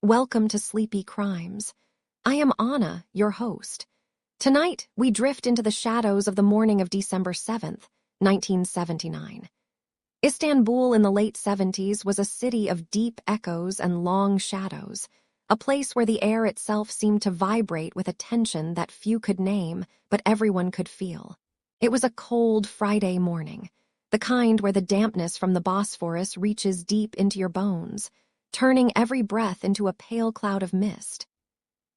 Welcome to Sleepy Crimes. I am Anna, your host. Tonight, we drift into the shadows of the morning of December 7th, 1979. Istanbul in the late 70s was a city of deep echoes and long shadows, a place where the air itself seemed to vibrate with a tension that few could name, but everyone could feel. It was a cold Friday morning, the kind where the dampness from the Bosphorus reaches deep into your bones, turning every breath into a pale cloud of mist.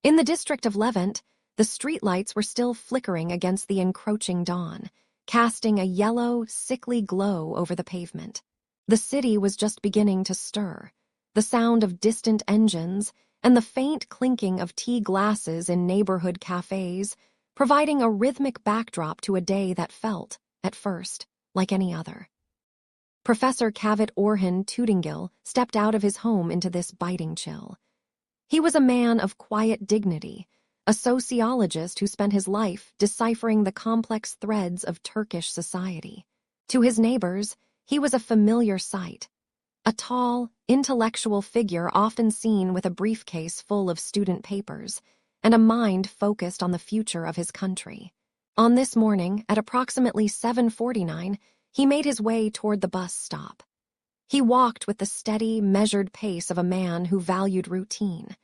In the district of Levant, the streetlights were still flickering against the encroaching dawn, casting a yellow, sickly glow over the pavement. The city was just beginning to stir, the sound of distant engines and the faint clinking of tea glasses in neighborhood cafes, providing a rhythmic backdrop to a day that felt, at first, like any other. Professor Cavit Orhan Tütengil stepped out of his home into this biting chill. He was a man of quiet dignity, a sociologist who spent his life deciphering the complex threads of Turkish society. To his neighbors, he was a familiar sight, a tall, intellectual figure often seen with a briefcase full of student papers and a mind focused on the future of his country. On this morning, at approximately 7:49, he made his way toward the bus stop. He walked with the steady, measured pace of a man who valued routine.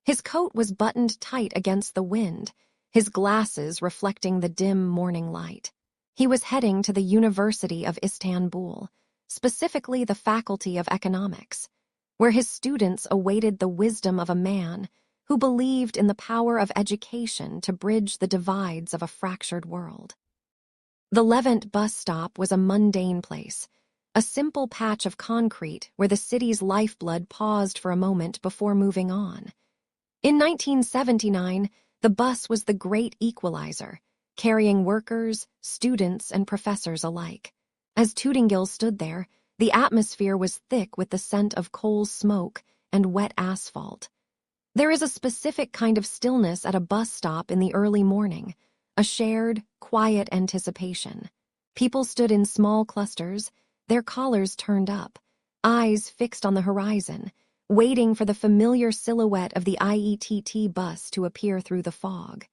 His coat was buttoned tight against the wind, his glasses reflecting the dim morning light. He was heading to the University of Istanbul, specifically the Faculty of Economics, where his students awaited the wisdom of a man who believed in the power of education to bridge the divides of a fractured world. The Levant bus stop was a mundane place, a simple patch of concrete where the city's lifeblood paused for a moment before moving on. In 1979, the bus was the great equalizer, carrying workers, students, and professors alike. As Tütengil stood there, the atmosphere was thick with the scent of coal smoke and wet asphalt. There is a specific kind of stillness at a bus stop in the early morning, a shared, quiet anticipation. People stood in small clusters, their collars turned up, eyes fixed on the horizon, waiting for the familiar silhouette of the IETT bus to appear through the fog.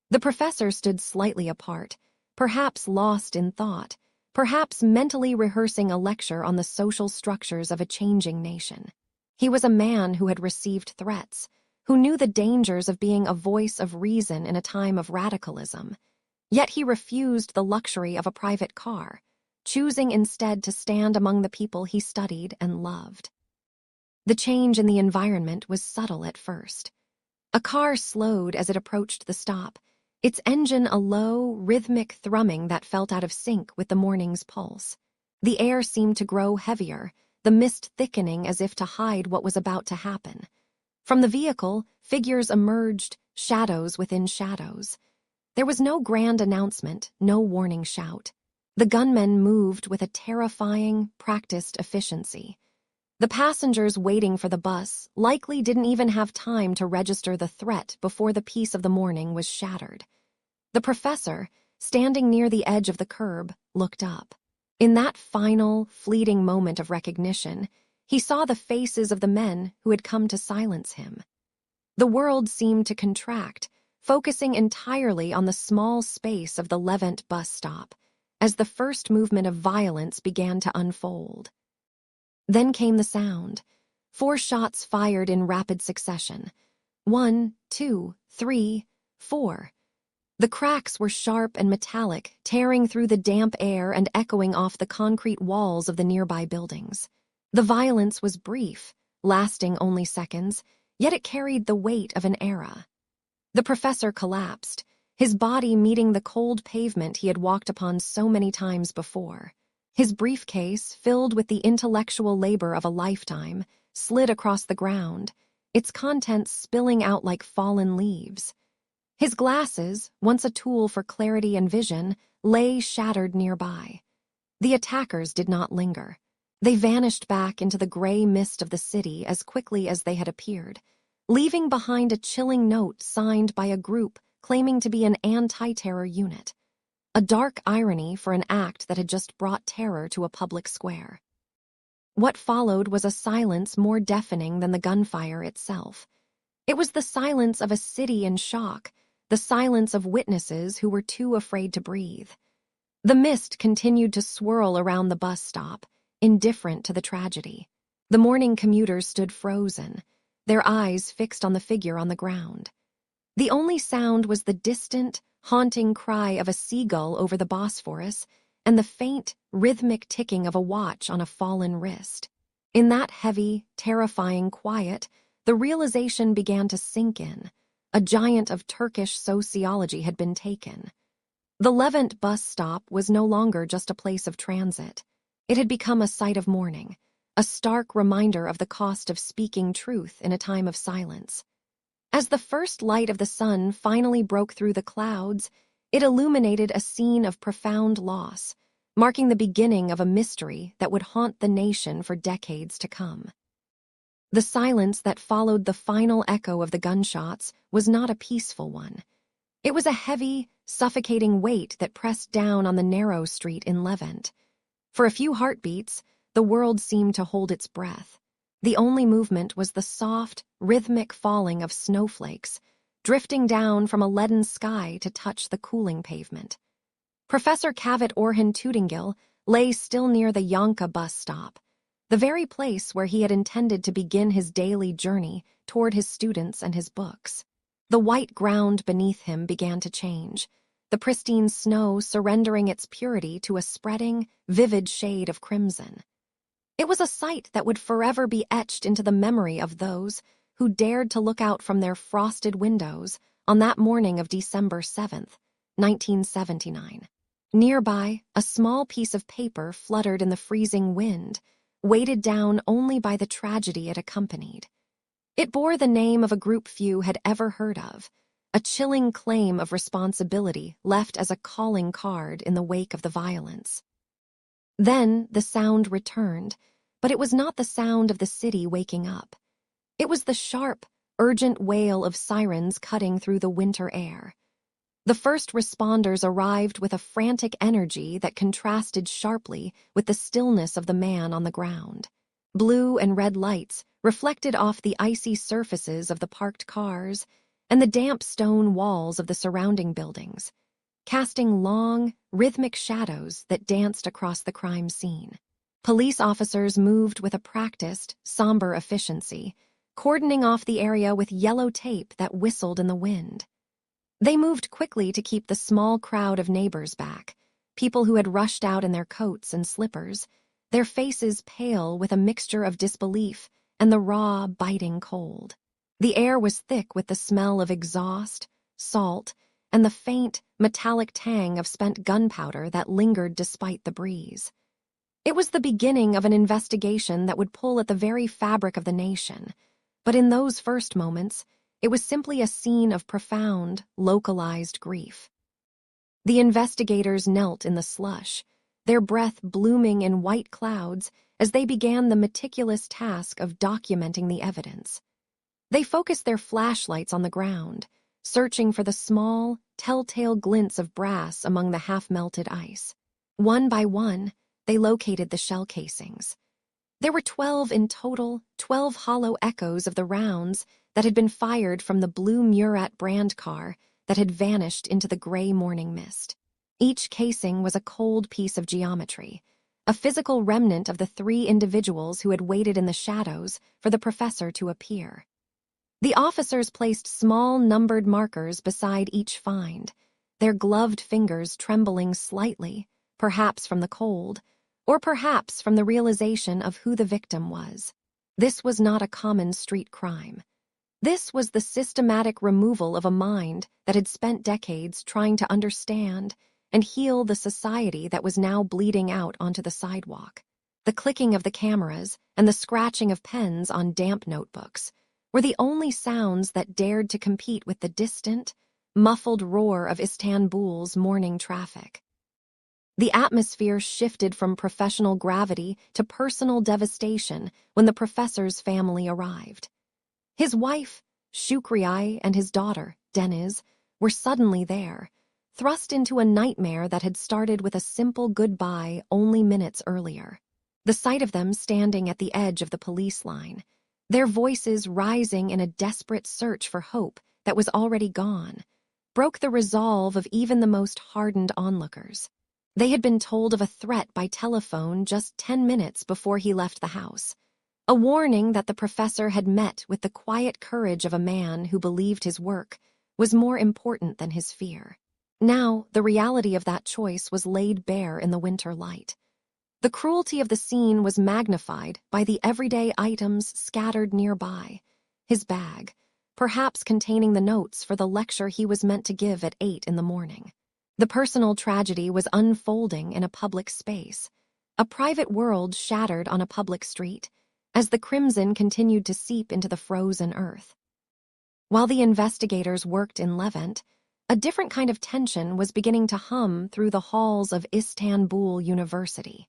The professor stood slightly apart, perhaps lost in thought, perhaps mentally rehearsing a lecture on the social structures of a changing nation. He was a man who had received threats, who knew the dangers of being a voice of reason in a time of radicalism. Yet he refused the luxury of a private car, choosing instead to stand among the people he studied and loved. The change in the environment was subtle at first. A car slowed as it approached the stop, its engine a low, rhythmic thrumming that felt out of sync with the morning's pulse. The air seemed to grow heavier, the mist thickening as if to hide what was about to happen. From the vehicle, figures emerged, shadows within shadows. There was no grand announcement, no warning shout. The gunmen moved with a terrifying, practiced efficiency. The passengers waiting for the bus likely didn't even have time to register the threat before the peace of the morning was shattered. The professor, standing near the edge of the curb, looked up. In that final, fleeting moment of recognition, he saw the faces of the men who had come to silence him. The world seemed to contract, focusing entirely on the small space of the Levant bus stop, as the first movement of violence began to unfold. Then came the sound. 4 shots fired in rapid succession. 1, 2, 3, 4. The cracks were sharp and metallic, tearing through the damp air and echoing off the concrete walls of the nearby buildings. The violence was brief, lasting only seconds, yet it carried the weight of an era. The professor collapsed, his body meeting the cold pavement he had walked upon so many times before. His briefcase, filled with the intellectual labor of a lifetime, slid across the ground, its contents spilling out like fallen leaves. His glasses, once a tool for clarity and vision, lay shattered nearby. The attackers did not linger. They vanished back into the gray mist of the city as quickly as they had appeared, leaving behind a chilling note signed by a group claiming to be an anti-terror unit. A dark irony for an act that had just brought terror to a public square. What followed was a silence more deafening than the gunfire itself. It was the silence of a city in shock, the silence of witnesses who were too afraid to breathe. The mist continued to swirl around the bus stop, indifferent to the tragedy. The morning commuters stood frozen, their eyes fixed on the figure on the ground. The only sound was the distant, haunting cry of a seagull over the Bosphorus and the faint, rhythmic ticking of a watch on a fallen wrist. In that heavy, terrifying quiet, the realization began to sink in. A giant of Turkish sociology had been taken. The Levant bus stop was no longer just a place of transit. It had become a site of mourning, a stark reminder of the cost of speaking truth in a time of silence. As the first light of the sun finally broke through the clouds, it illuminated a scene of profound loss, marking the beginning of a mystery that would haunt the nation for decades to come. The silence that followed the final echo of the gunshots was not a peaceful one. It was a heavy, suffocating weight that pressed down on the narrow street in Levant. For a few heartbeats, the world seemed to hold its breath. The only movement was the soft, rhythmic falling of snowflakes, drifting down from a leaden sky to touch the cooling pavement. Professor Cavit Orhan Tütengil lay still near the Yonka bus stop, the very place where he had intended to begin his daily journey toward his students and his books. The white ground beneath him began to change, the pristine snow surrendering its purity to a spreading, vivid shade of crimson. It was a sight that would forever be etched into the memory of those who dared to look out from their frosted windows on that morning of December 7th, 1979. Nearby, a small piece of paper fluttered in the freezing wind, weighted down only by the tragedy it accompanied. It bore the name of a group few had ever heard of, a chilling claim of responsibility left as a calling card in the wake of the violence. Then the sound returned, but it was not the sound of the city waking up. It was the sharp, urgent wail of sirens cutting through the winter air. The first responders arrived with a frantic energy that contrasted sharply with the stillness of the man on the ground. Blue and red lights reflected off the icy surfaces of the parked cars and the damp stone walls of the surrounding buildings, casting long, rhythmic shadows that danced across the crime scene. Police officers moved with a practiced, somber efficiency, cordoning off the area with yellow tape that whistled in the wind. They moved quickly to keep the small crowd of neighbors back, people who had rushed out in their coats and slippers, their faces pale with a mixture of disbelief and the raw, biting cold. The air was thick with the smell of exhaust, salt, and the faint, metallic tang of spent gunpowder that lingered despite the breeze. It was the beginning of an investigation that would pull at the very fabric of the nation, but in those first moments, it was simply a scene of profound, localized grief. The investigators knelt in the slush, their breath blooming in white clouds as they began the meticulous task of documenting the evidence. They focused their flashlights on the ground, searching for the small, telltale glints of brass among the half-melted ice. One by one, they located the shell casings. There were 12 in total, 12 hollow echoes of the rounds that had been fired from the blue Murat brand car that had vanished into the gray morning mist. Each casing was a cold piece of geometry, a physical remnant of the 3 individuals who had waited in the shadows for the professor to appear. The officers placed small numbered markers beside each find, their gloved fingers trembling slightly, perhaps from the cold, or perhaps from the realization of who the victim was. This was not a common street crime. This was the systematic removal of a mind that had spent decades trying to understand and heal the society that was now bleeding out onto the sidewalk. The clicking of the cameras and the scratching of pens on damp notebooks were the only sounds that dared to compete with the distant, muffled roar of Istanbul's morning traffic. The atmosphere shifted from professional gravity to personal devastation when the professor's family arrived. His wife, Shukriye, and his daughter, Deniz, were suddenly there, thrust into a nightmare that had started with a simple goodbye only minutes earlier. The sight of them standing at the edge of the police line, their voices rising in a desperate search for hope that was already gone, broke the resolve of even the most hardened onlookers. They had been told of a threat by telephone just 10 minutes before he left the house, a warning that the professor had met with the quiet courage of a man who believed his work was more important than his fear. Now, the reality of that choice was laid bare in the winter light. The cruelty of the scene was magnified by the everyday items scattered nearby. His bag, perhaps containing the notes for the lecture he was meant to give at 8 in the morning. The personal tragedy was unfolding in a public space, a private world shattered on a public street, as the crimson continued to seep into the frozen earth. While the investigators worked in Levant, a different kind of tension was beginning to hum through the halls of Istanbul University.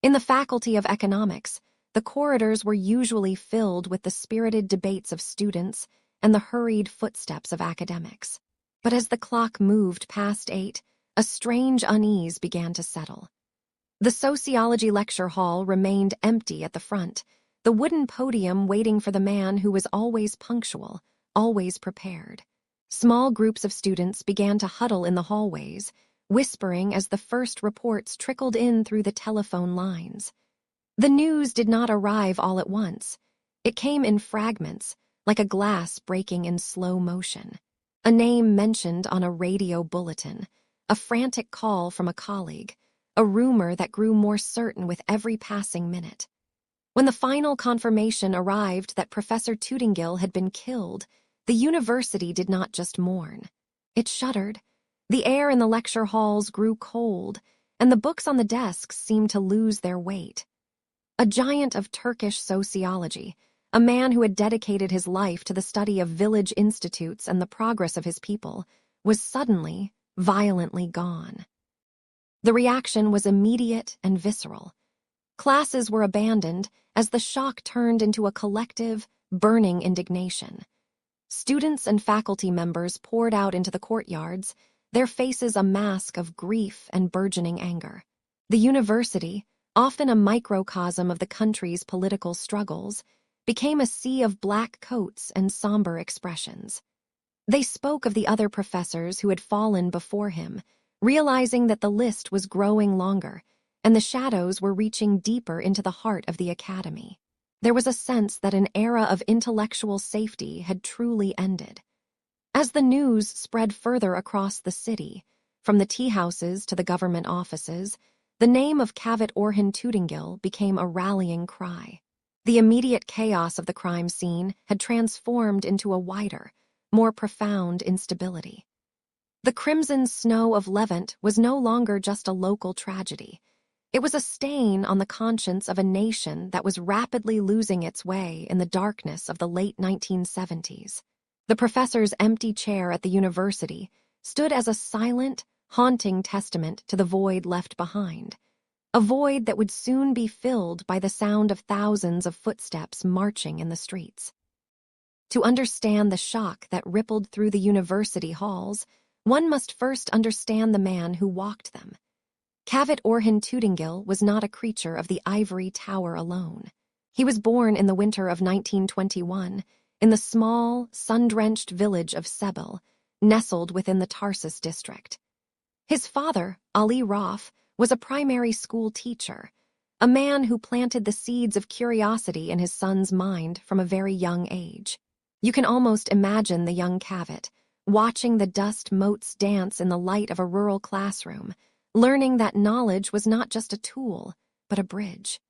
In the Faculty of Economics, the corridors were usually filled with the spirited debates of students and the hurried footsteps of academics. But as the clock moved past 8, a strange unease began to settle. The sociology lecture hall remained empty at the front, the wooden podium waiting for the man who was always punctual, always prepared. Small groups of students began to huddle in the hallways, whispering as the first reports trickled in through the telephone lines. The news did not arrive all at once. It came in fragments, like a glass breaking in slow motion. A name mentioned on a radio bulletin, a frantic call from a colleague, a rumor that grew more certain with every passing minute. When the final confirmation arrived that Professor Tütengil had been killed, the university did not just mourn. It shuddered. The air in the lecture halls grew cold, and the books on the desks seemed to lose their weight. A giant of Turkish sociology, a man who had dedicated his life to the study of village institutes and the progress of his people, was suddenly, violently gone. The reaction was immediate and visceral. Classes were abandoned as the shock turned into a collective, burning indignation. Students and faculty members poured out into the courtyards, their faces a mask of grief and burgeoning anger. The university, often a microcosm of the country's political struggles, became a sea of black coats and somber expressions. They spoke of the other professors who had fallen before him, realizing that the list was growing longer, and the shadows were reaching deeper into the heart of the academy. There was a sense that an era of intellectual safety had truly ended. As the news spread further across the city, from the tea houses to the government offices, the name of Cavit Orhan Tütengil became a rallying cry. The immediate chaos of the crime scene had transformed into a wider, more profound instability. The crimson snow of Levant was no longer just a local tragedy. It was a stain on the conscience of a nation that was rapidly losing its way in the darkness of the late 1970s. The professor's empty chair at the university stood as a silent, haunting testament to the void left behind, a void that would soon be filled by the sound of thousands of footsteps marching in the streets. To understand the shock that rippled through the university halls, one must first understand the man who walked them. Cavit Orhan Tütengil was not a creature of the ivory tower alone. He was born in the winter of 1921 in the small, sun-drenched village of Sebil, nestled within the Tarsus district. His father, Ali Rauf, was a primary school teacher, a man who planted the seeds of curiosity in his son's mind from a very young age. You can almost imagine the young Cavit, watching the dust motes dance in the light of a rural classroom, learning that knowledge was not just a tool, but a bridge.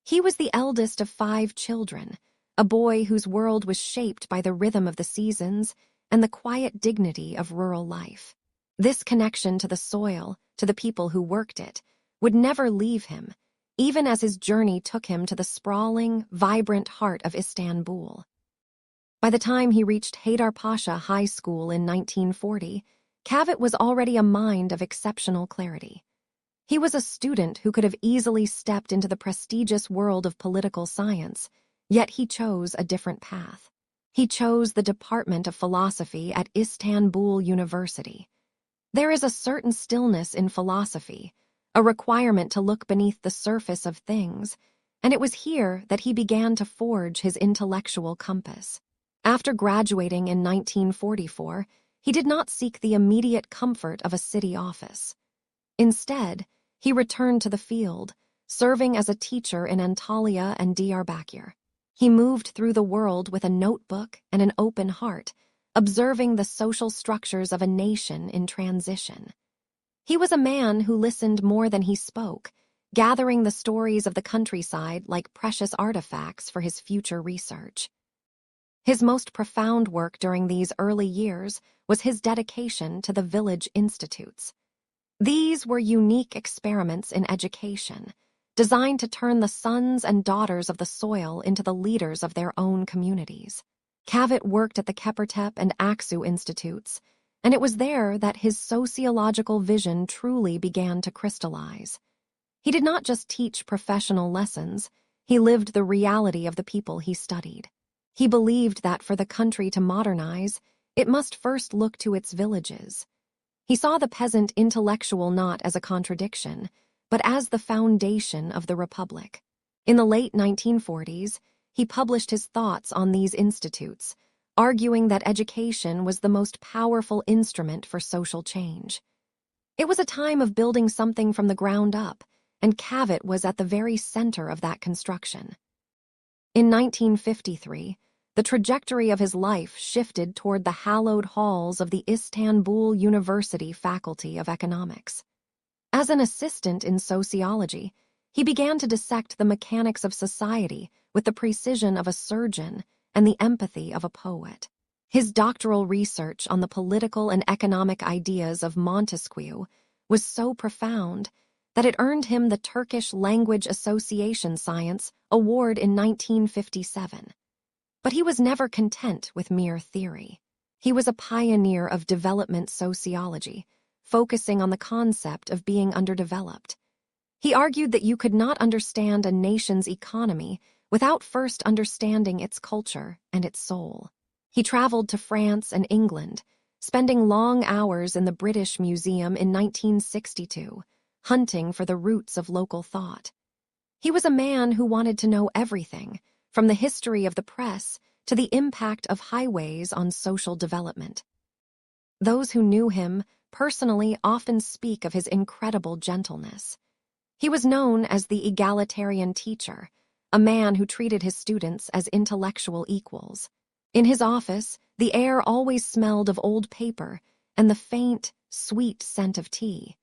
He was the eldest of 5 children, a boy whose world was shaped by the rhythm of the seasons and the quiet dignity of rural life. This connection to the soil, to the people who worked it, would never leave him, even as his journey took him to the sprawling, vibrant heart of Istanbul. By the time he reached Haydarpaşa High School in 1940, Cavit was already a mind of exceptional clarity. He was a student who could have easily stepped into the prestigious world of political science, yet he chose a different path. He chose the Department of Philosophy at Istanbul University. There is a certain stillness in philosophy, a requirement to look beneath the surface of things, and it was here that he began to forge his intellectual compass. After graduating in 1944, he did not seek the immediate comfort of a city office. Instead, he returned to the field, serving as a teacher in Antalya and Diyarbakir. He moved through the world with a notebook and an open heart, observing the social structures of a nation in transition. He was a man who listened more than he spoke, gathering the stories of the countryside like precious artifacts for his future research. His most profound work during these early years was his dedication to the village institutes. These were unique experiments in education, designed to turn the sons and daughters of the soil into the leaders of their own communities. Cavit worked at the Kepertep and Aksu institutes, and it was there that his sociological vision truly began to crystallize. He did not just teach professional lessons, he lived the reality of the people he studied. He believed that for the country to modernize, it must first look to its villages. He saw the peasant intellectual not as a contradiction, but as the foundation of the republic. In the late 1940s, he published his thoughts on these institutes, arguing that education was the most powerful instrument for social change. It was a time of building something from the ground up, and Cavit was at the very center of that construction. In 1953, the trajectory of his life shifted toward the hallowed halls of the Istanbul University Faculty of Economics. As an assistant in sociology, he began to dissect the mechanics of society with the precision of a surgeon and the empathy of a poet. His doctoral research on the political and economic ideas of Montesquieu was so profound that it earned him the Turkish Language Association Science Award in 1957. But he was never content with mere theory. He was a pioneer of development sociology, focusing on the concept of being underdeveloped. He argued that you could not understand a nation's economy without first understanding its culture and its soul. He traveled to France and England, spending long hours in the British Museum in 1962, hunting for the roots of local thought. He was a man who wanted to know everything, from the history of the press to the impact of highways on social development. Those who knew him personally often speak of his incredible gentleness. He was known as the egalitarian teacher, a man who treated his students as intellectual equals. In his office, the air always smelled of old paper and the faint, sweet scent of tea.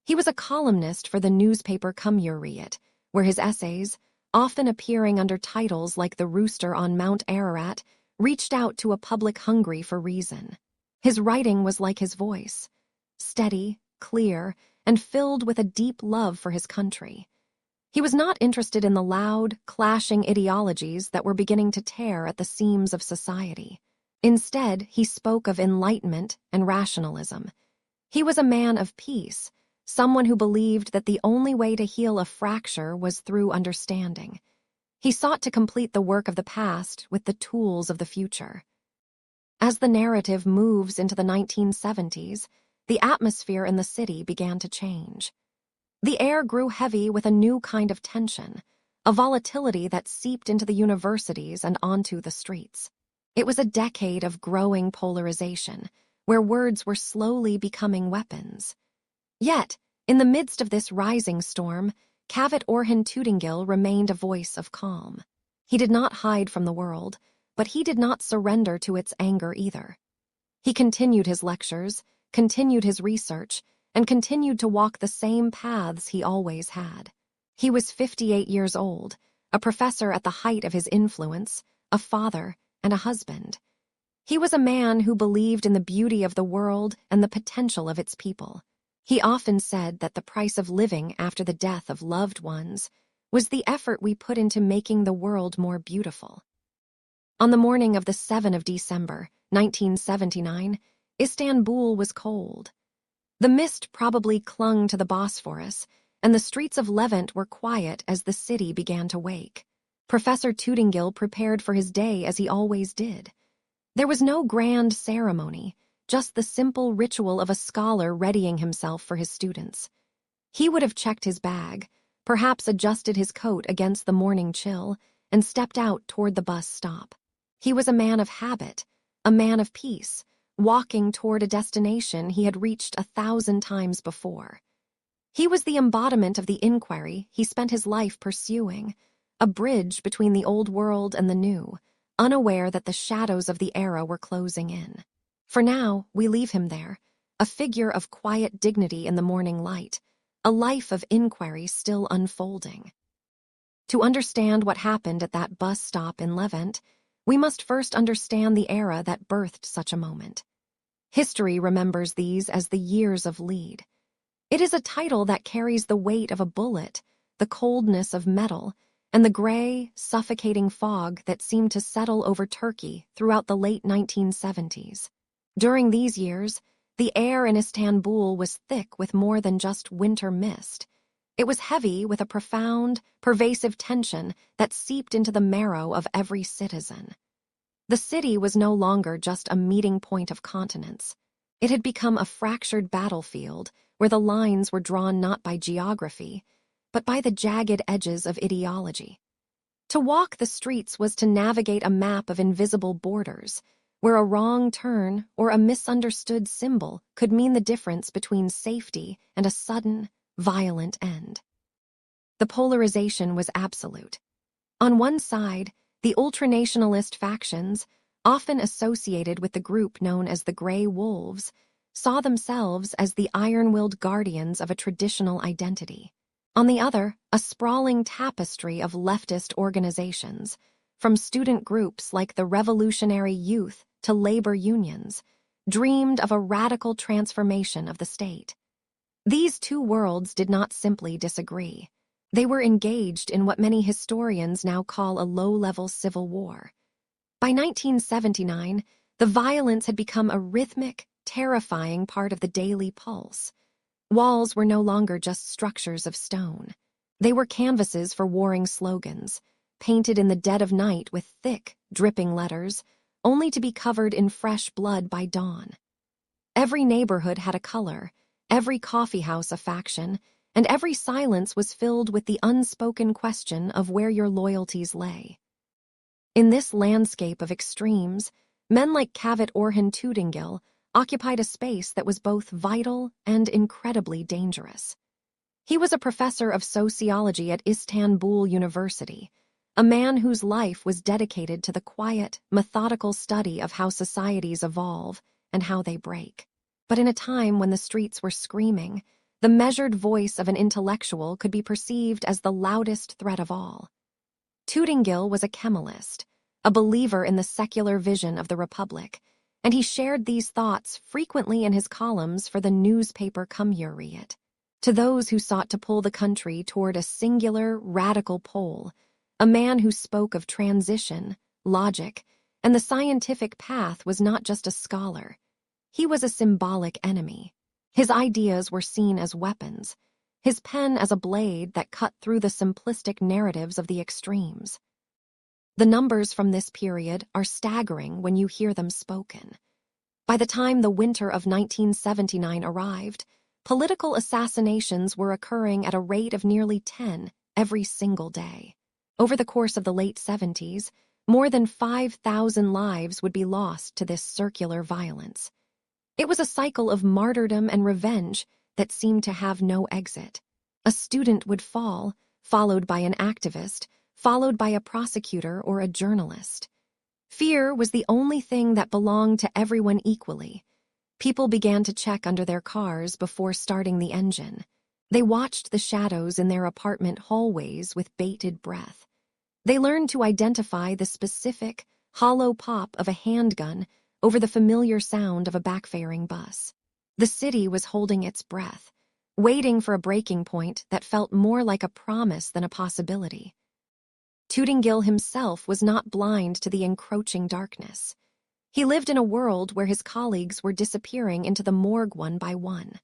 He was a columnist for the newspaper Cumhuriyet, where his essays, often appearing under titles like The Rooster on Mount Ararat, reached out to a public hungry for reason. His writing was like his voice, steady, clear, and filled with a deep love for his country. He was not interested in the loud, clashing ideologies that were beginning to tear at the seams of society. Instead, he spoke of enlightenment and rationalism. He was a man of peace, someone who believed that the only way to heal a fracture was through understanding. He sought to complete the work of the past with the tools of the future. As the narrative moves into the 1970s, the atmosphere in the city began to change. The air grew heavy with a new kind of tension, a volatility that seeped into the universities and onto the streets. It was a decade of growing polarization, where words were slowly becoming weapons. Yet, in the midst of this rising storm, Cavit Orhan Tütengil remained a voice of calm. He did not hide from the world, but he did not surrender to its anger either. He continued his lectures, continued his research, and continued to walk the same paths he always had. He was 58 years old, a professor at the height of his influence, a father, and a husband. He was a man who believed in the beauty of the world and the potential of its people. He often said that the price of living after the death of loved ones was the effort we put into making the world more beautiful. On the morning of the 7th of December, 1979, Istanbul was cold. The mist probably clung to the Bosphorus, and the streets of Levant were quiet as the city began to wake. Professor Tütengil prepared for his day as he always did. There was no grand ceremony, just the simple ritual of a scholar readying himself for his students. He would have checked his bag, perhaps adjusted his coat against the morning chill, and stepped out toward the bus stop. He was a man of habit, a man of peace, walking toward a destination he had reached 1,000 times before. He was the embodiment of the inquiry he spent his life pursuing, a bridge between the old world and the new, unaware that the shadows of the era were closing in. For now, we leave him there, a figure of quiet dignity in the morning light, a life of inquiry still unfolding. To understand what happened at that bus stop in Levant, we must first understand the era that birthed such a moment. History remembers these as the years of lead. It is a title that carries the weight of a bullet, the coldness of metal, and the gray, suffocating fog that seemed to settle over Turkey throughout the late 1970s. During these years, the air in Istanbul was thick with more than just winter mist. It was heavy with a profound, pervasive tension that seeped into the marrow of every citizen. The city was no longer just a meeting point of continents. It had become a fractured battlefield where the lines were drawn not by geography, but by the jagged edges of ideology. To walk the streets was to navigate a map of invisible borders, where a wrong turn or a misunderstood symbol could mean the difference between safety and a sudden, violent end. The polarization was absolute. On one side, the ultranationalist factions, often associated with the group known as the Grey Wolves, saw themselves as the iron-willed guardians of a traditional identity. On the other, a sprawling tapestry of leftist organizations, from student groups like the Revolutionary Youth to labor unions, dreamed of a radical transformation of the state. These two worlds did not simply disagree. They were engaged in what many historians now call a low-level civil war. By 1979, the violence had become a rhythmic, terrifying part of the daily pulse. Walls were no longer just structures of stone. They were canvases for warring slogans, painted in the dead of night with thick, dripping letters, only to be covered in fresh blood by dawn. Every neighborhood had a color, every coffeehouse a faction, and every silence was filled with the unspoken question of where your loyalties lay. In this landscape of extremes, men like Cavit Orhan Tütengil occupied a space that was both vital and incredibly dangerous. He was a professor of sociology at Istanbul University, a man whose life was dedicated to the quiet, methodical study of how societies evolve and how they break. But in a time when the streets were screaming, the measured voice of an intellectual could be perceived as the loudest threat of all. Tütengil was a Kemalist, a believer in the secular vision of the Republic, and he shared these thoughts frequently in his columns for the newspaper Cumhuriyet. To those who sought to pull the country toward a singular, radical pole, a man who spoke of transition, logic, and the scientific path was not just a scholar. He was a symbolic enemy. His ideas were seen as weapons, his pen as a blade that cut through the simplistic narratives of the extremes. The numbers from this period are staggering when you hear them spoken. By the time the winter of 1979 arrived, political assassinations were occurring at a rate of nearly 10 every single day. Over the course of the late 70s, more than 5,000 lives would be lost to this circular violence. It was a cycle of martyrdom and revenge that seemed to have no exit. A student would fall, followed by an activist, followed by a prosecutor or a journalist. Fear was the only thing that belonged to everyone equally. People began to check under their cars before starting the engine. They watched the shadows in their apartment hallways with bated breath. They learned to identify the specific, hollow pop of a handgun over the familiar sound of a backfiring bus. The city was holding its breath, waiting for a breaking point that felt more like a promise than a possibility. Tütengil himself was not blind to the encroaching darkness. He lived in a world where his colleagues were disappearing into the morgue one by one.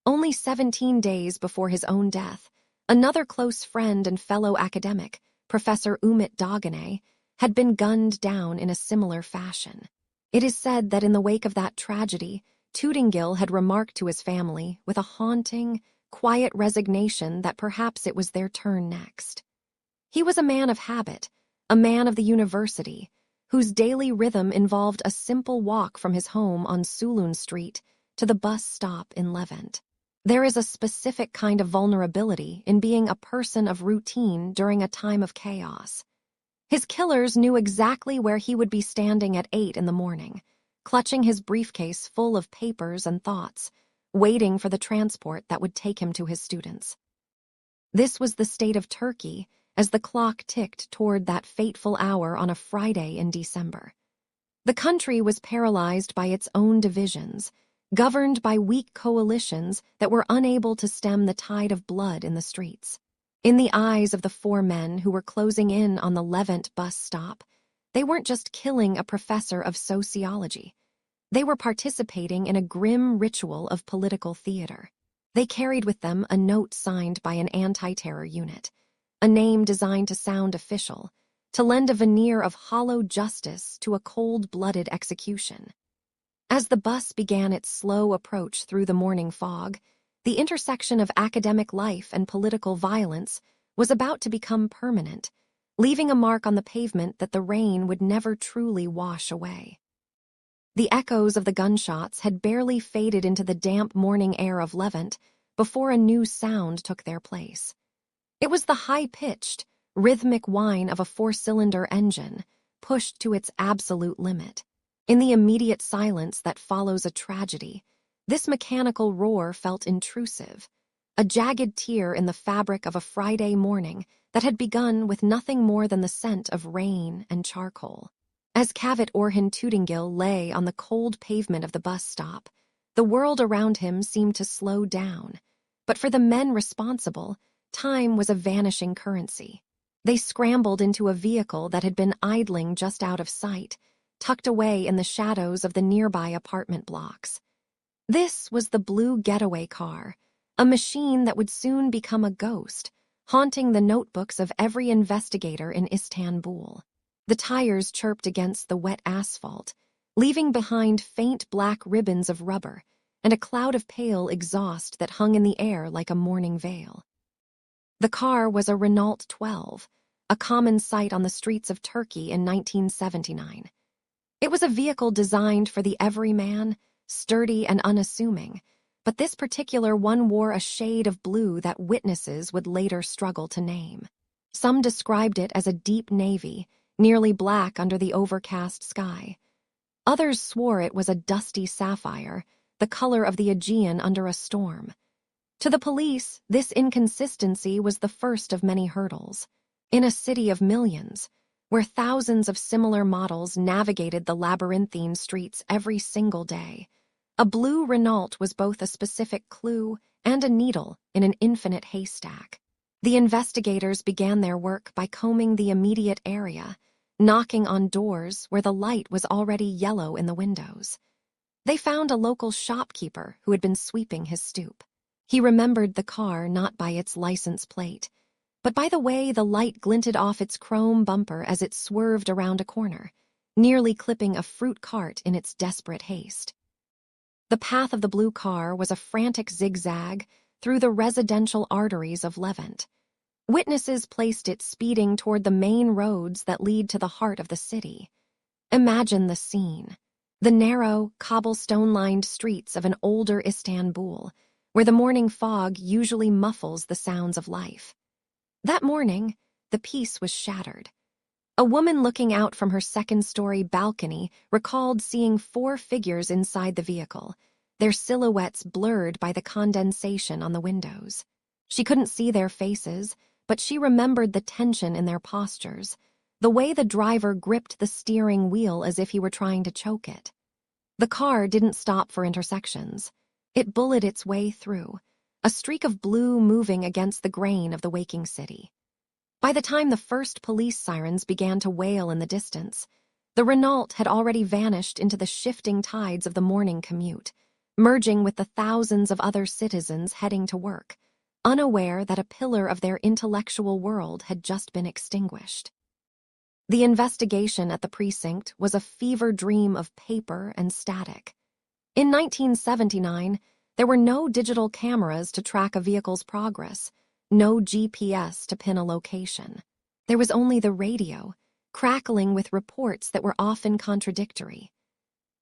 Only 17 days before his own death, another close friend and fellow academic, Professor Ümit Dağanay, had been gunned down in a similar fashion. It is said that in the wake of that tragedy, Tütengil had remarked to his family with a haunting, quiet resignation that perhaps it was their turn next. He was a man of habit, a man of the university, whose daily rhythm involved a simple walk from his home on Sulun Street to the bus stop in Levant. There is a specific kind of vulnerability in being a person of routine during a time of chaos. His killers knew exactly where he would be standing at 8 in the morning, clutching his briefcase full of papers and thoughts, waiting for the transport that would take him to his students. This was the state of Turkey as the clock ticked toward that fateful hour on a Friday in December. The country was paralyzed by its own divisions, governed by weak coalitions that were unable to stem the tide of blood in the streets. In the eyes of the four men who were closing in on the Levant bus stop, they weren't just killing a professor of sociology. They were participating in a grim ritual of political theater. They carried with them a note signed by an anti-terror unit, a name designed to sound official, to lend a veneer of hollow justice to a cold-blooded execution. As the bus began its slow approach through the morning fog, the intersection of academic life and political violence was about to become permanent, leaving a mark on the pavement that the rain would never truly wash away. The echoes of the gunshots had barely faded into the damp morning air of Levant before a new sound took their place. It was the high-pitched, rhythmic whine of a four-cylinder engine, pushed to its absolute limit. In the immediate silence that follows a tragedy, this mechanical roar felt intrusive, a jagged tear in the fabric of a Friday morning that had begun with nothing more than the scent of rain and charcoal. As Cavit Orhan Tütengil lay on the cold pavement of the bus stop, the world around him seemed to slow down. But for the men responsible, time was a vanishing currency. They scrambled into a vehicle that had been idling just out of sight, tucked away in the shadows of the nearby apartment blocks. This was the blue getaway car, a machine that would soon become a ghost, haunting the notebooks of every investigator in Istanbul. The tires chirped against the wet asphalt, leaving behind faint black ribbons of rubber and a cloud of pale exhaust that hung in the air like a morning veil. The car was a Renault 12, a common sight on the streets of Turkey in 1979. It was a vehicle designed for the everyman, sturdy and unassuming, but this particular one wore a shade of blue that witnesses would later struggle to name. Some described it as a deep navy, nearly black under the overcast sky. Others swore it was a dusty sapphire, the color of the Aegean under a storm. To the police, this inconsistency was the first of many hurdles. In a city of millions, where thousands of similar models navigated the labyrinthine streets every single day, a blue Renault was both a specific clue and a needle in an infinite haystack. The investigators began their work by combing the immediate area, knocking on doors where the light was already yellow in the windows. They found a local shopkeeper who had been sweeping his stoop. He remembered the car not by its license plate, but by the way the light glinted off its chrome bumper as it swerved around a corner, nearly clipping a fruit cart in its desperate haste. The path of the blue car was a frantic zigzag through the residential arteries of Levant. Witnesses placed it speeding toward the main roads that lead to the heart of the city. Imagine the scene. The narrow, cobblestone-lined streets of an older Istanbul, where the morning fog usually muffles the sounds of life. That morning, the peace was shattered. A woman looking out from her second-story balcony recalled seeing 4 figures inside the vehicle, their silhouettes blurred by the condensation on the windows. She couldn't see their faces, but she remembered the tension in their postures, the way the driver gripped the steering wheel as if he were trying to choke it. The car didn't stop for intersections. It bulleted its way through, a streak of blue moving against the grain of the waking city. By the time the first police sirens began to wail in the distance, the Renault had already vanished into the shifting tides of the morning commute, merging with the thousands of other citizens heading to work, unaware that a pillar of their intellectual world had just been extinguished. The investigation at the precinct was a fever dream of paper and static. In 1979, There were no digital cameras to track a vehicle's progress, no GPS to pin a location. There was only the radio, crackling with reports that were often contradictory.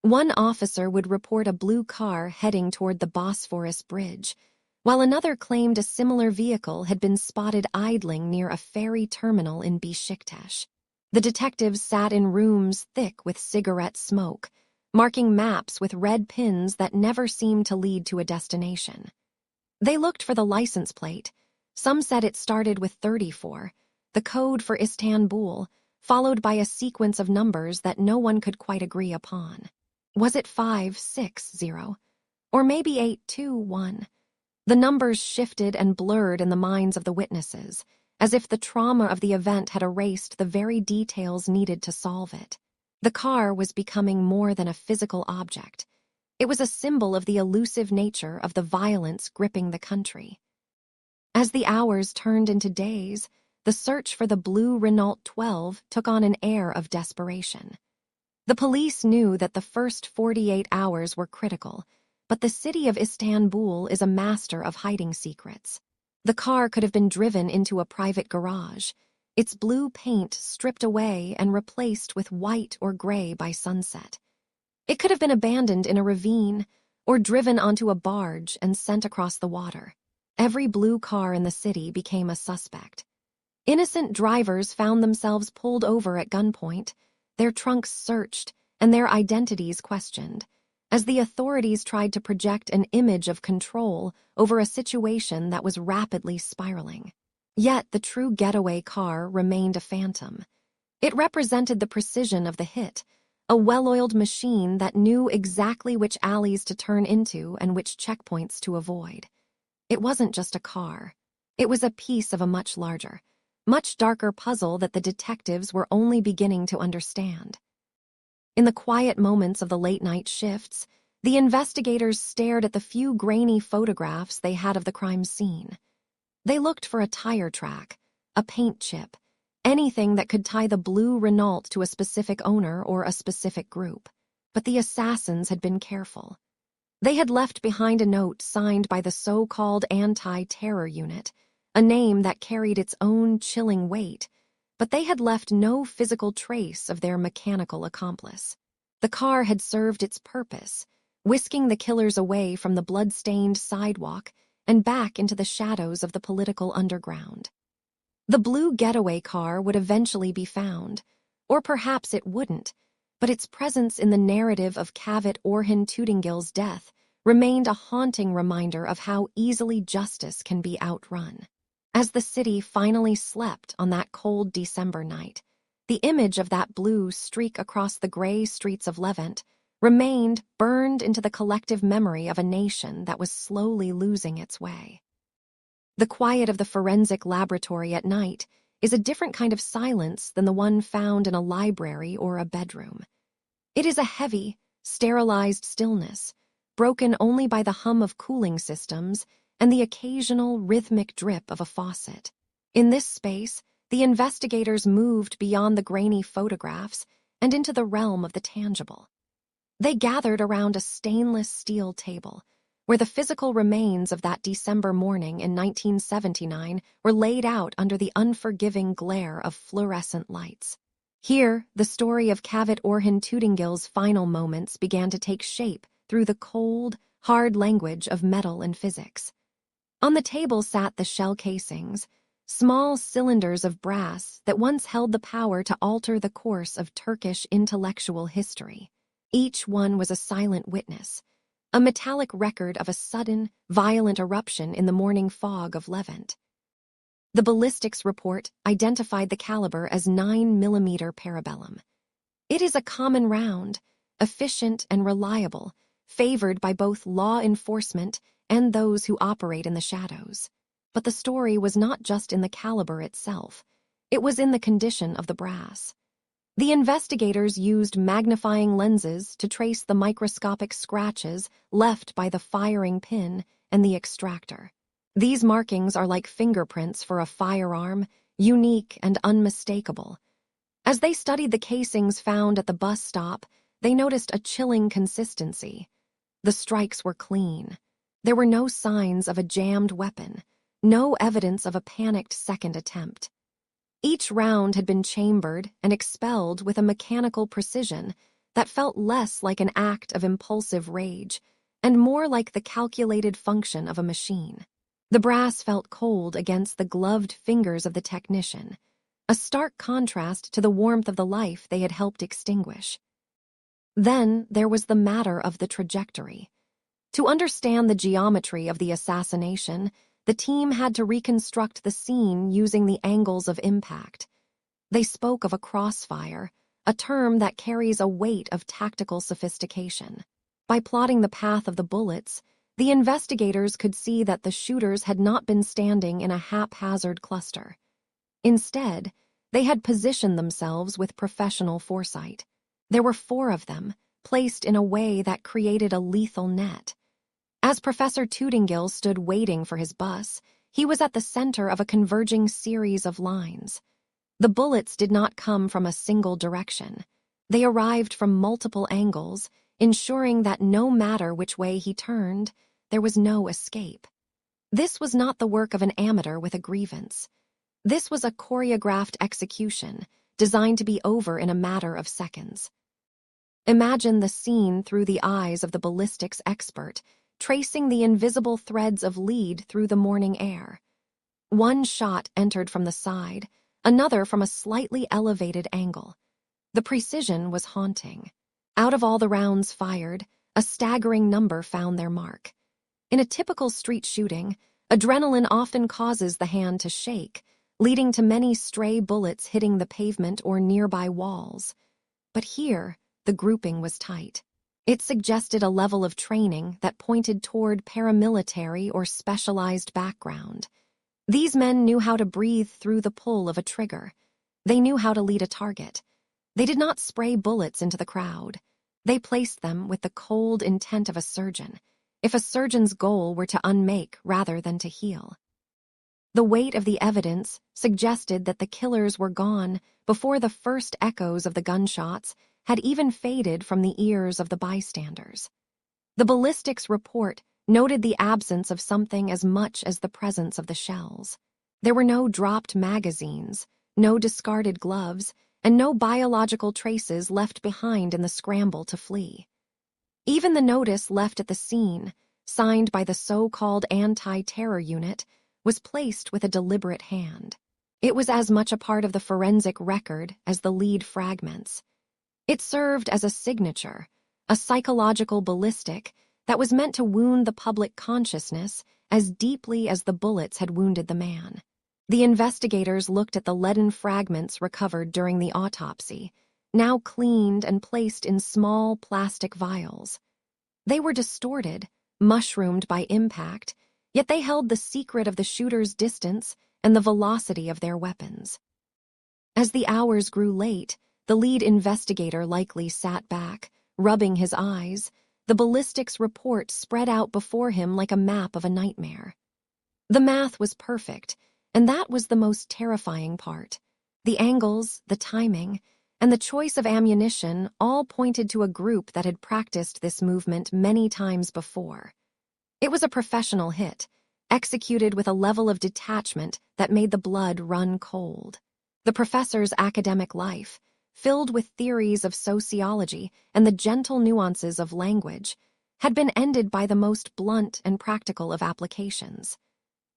One officer would report a blue car heading toward the Bosphorus Bridge, while another claimed a similar vehicle had been spotted idling near a ferry terminal in Beşiktaş. The detectives sat in rooms thick with cigarette smoke, marking maps with red pins that never seemed to lead to a destination. They looked for the license plate. Some said it started with 34, the code for Istanbul, followed by a sequence of numbers that no one could quite agree upon. Was it 560? Or maybe 821? The numbers shifted and blurred in the minds of the witnesses, as if the trauma of the event had erased the very details needed to solve it. The car was becoming more than a physical object. It was a symbol of the elusive nature of the violence gripping the country. As the hours turned into days, the search for the blue Renault 12 took on an air of desperation. The police knew that the first 48 hours were critical, but the city of Istanbul is a master of hiding secrets. The car could have been driven into a private garage, its blue paint stripped away and replaced with white or gray by sunset. It could have been abandoned in a ravine or driven onto a barge and sent across the water. Every blue car in the city became a suspect. Innocent drivers found themselves pulled over at gunpoint, their trunks searched, and their identities questioned, as the authorities tried to project an image of control over a situation that was rapidly spiraling. Yet the true getaway car remained a phantom. It represented the precision of the hit, a well-oiled machine that knew exactly which alleys to turn into and which checkpoints to avoid. It wasn't just a car. It was a piece of a much larger, much darker puzzle that the detectives were only beginning to understand. In the quiet moments of the late-night shifts, the investigators stared at the few grainy photographs they had of the crime scene. They looked for a tire track, a paint chip, anything that could tie the blue Renault to a specific owner or a specific group. But the assassins had been careful. They had left behind a note signed by the so-called anti-terror unit, a name that carried its own chilling weight, but they had left no physical trace of their mechanical accomplice. The car had served its purpose, whisking the killers away from the blood-stained sidewalk and back into the shadows of the political underground. The blue getaway car would eventually be found, or perhaps it wouldn't, but its presence in the narrative of Cavit Orhan Tütengil's death remained a haunting reminder of how easily justice can be outrun. As the city finally slept on that cold December night, the image of that blue streak across the gray streets of Levant remained burned into the collective memory of a nation that was slowly losing its way. The quiet of the forensic laboratory at night is a different kind of silence than the one found in a library or a bedroom. It is a heavy, sterilized stillness, broken only by the hum of cooling systems and the occasional rhythmic drip of a faucet. In this space, the investigators moved beyond the grainy photographs and into the realm of the tangible. They gathered around a stainless steel table, where the physical remains of that December morning in 1979 were laid out under the unforgiving glare of fluorescent lights. Here, the story of Cavit Orhan Tütengil's final moments began to take shape through the cold, hard language of metal and physics. On the table sat the shell casings, small cylinders of brass that once held the power to alter the course of Turkish intellectual history. Each one was a silent witness, a metallic record of a sudden, violent eruption in the morning fog of Levant. The ballistics report identified the caliber as 9mm parabellum. It is a common round, efficient and reliable, favored by both law enforcement and those who operate in the shadows. But the story was not just in the caliber itself, it was in the condition of the brass. The investigators used magnifying lenses to trace the microscopic scratches left by the firing pin and the extractor. These markings are like fingerprints for a firearm, unique and unmistakable. As they studied the casings found at the bus stop, they noticed a chilling consistency. The strikes were clean. There were no signs of a jammed weapon, no evidence of a panicked second attempt. Each round had been chambered and expelled with a mechanical precision that felt less like an act of impulsive rage and more like the calculated function of a machine. The brass felt cold against the gloved fingers of the technician, a stark contrast to the warmth of the life they had helped extinguish. Then there was the matter of the trajectory. To understand the geometry of the assassination, the team had to reconstruct the scene using the angles of impact. They spoke of a crossfire, a term that carries a weight of tactical sophistication. By plotting the path of the bullets, the investigators could see that the shooters had not been standing in a haphazard cluster. Instead, they had positioned themselves with professional foresight. There were 4 of them, placed in a way that created a lethal net. As Professor Tütengil stood waiting for his bus, he was at the center of a converging series of lines. The bullets did not come from a single direction. They arrived from multiple angles, ensuring that no matter which way he turned, there was no escape. This was not the work of an amateur with a grievance. This was a choreographed execution, designed to be over in a matter of seconds. Imagine the scene through the eyes of the ballistics expert, tracing the invisible threads of lead through the morning air. One shot entered from the side, another from a slightly elevated angle. The precision was haunting. Out of all the rounds fired, a staggering number found their mark. In a typical street shooting, adrenaline often causes the hand to shake, leading to many stray bullets hitting the pavement or nearby walls. But here, the grouping was tight. It suggested a level of training that pointed toward paramilitary or specialized background. These men knew how to breathe through the pull of a trigger. They knew how to lead a target. They did not spray bullets into the crowd. They placed them with the cold intent of a surgeon, if a surgeon's goal were to unmake rather than to heal. The weight of the evidence suggested that the killers were gone before the first echoes of the gunshots had even faded from the ears of the bystanders. The ballistics report noted the absence of something as much as the presence of the shells. There were no dropped magazines, no discarded gloves, and no biological traces left behind in the scramble to flee. Even the notice left at the scene, signed by the so-called anti-terror unit, was placed with a deliberate hand. It was as much a part of the forensic record as the lead fragments. It served as a signature, a psychological ballistic that was meant to wound the public consciousness as deeply as the bullets had wounded the man. The investigators looked at the leaden fragments recovered during the autopsy, now cleaned and placed in small plastic vials. They were distorted, mushroomed by impact, yet they held the secret of the shooter's distance and the velocity of their weapons. As the hours grew late, the lead investigator likely sat back, rubbing his eyes. The ballistics report spread out before him like a map of a nightmare. The math was perfect, and that was the most terrifying part. The angles, the timing, and the choice of ammunition all pointed to a group that had practiced this movement many times before. It was a professional hit, executed with a level of detachment that made the blood run cold. The professor's academic life, filled with theories of sociology and the gentle nuances of language, had been ended by the most blunt and practical of applications.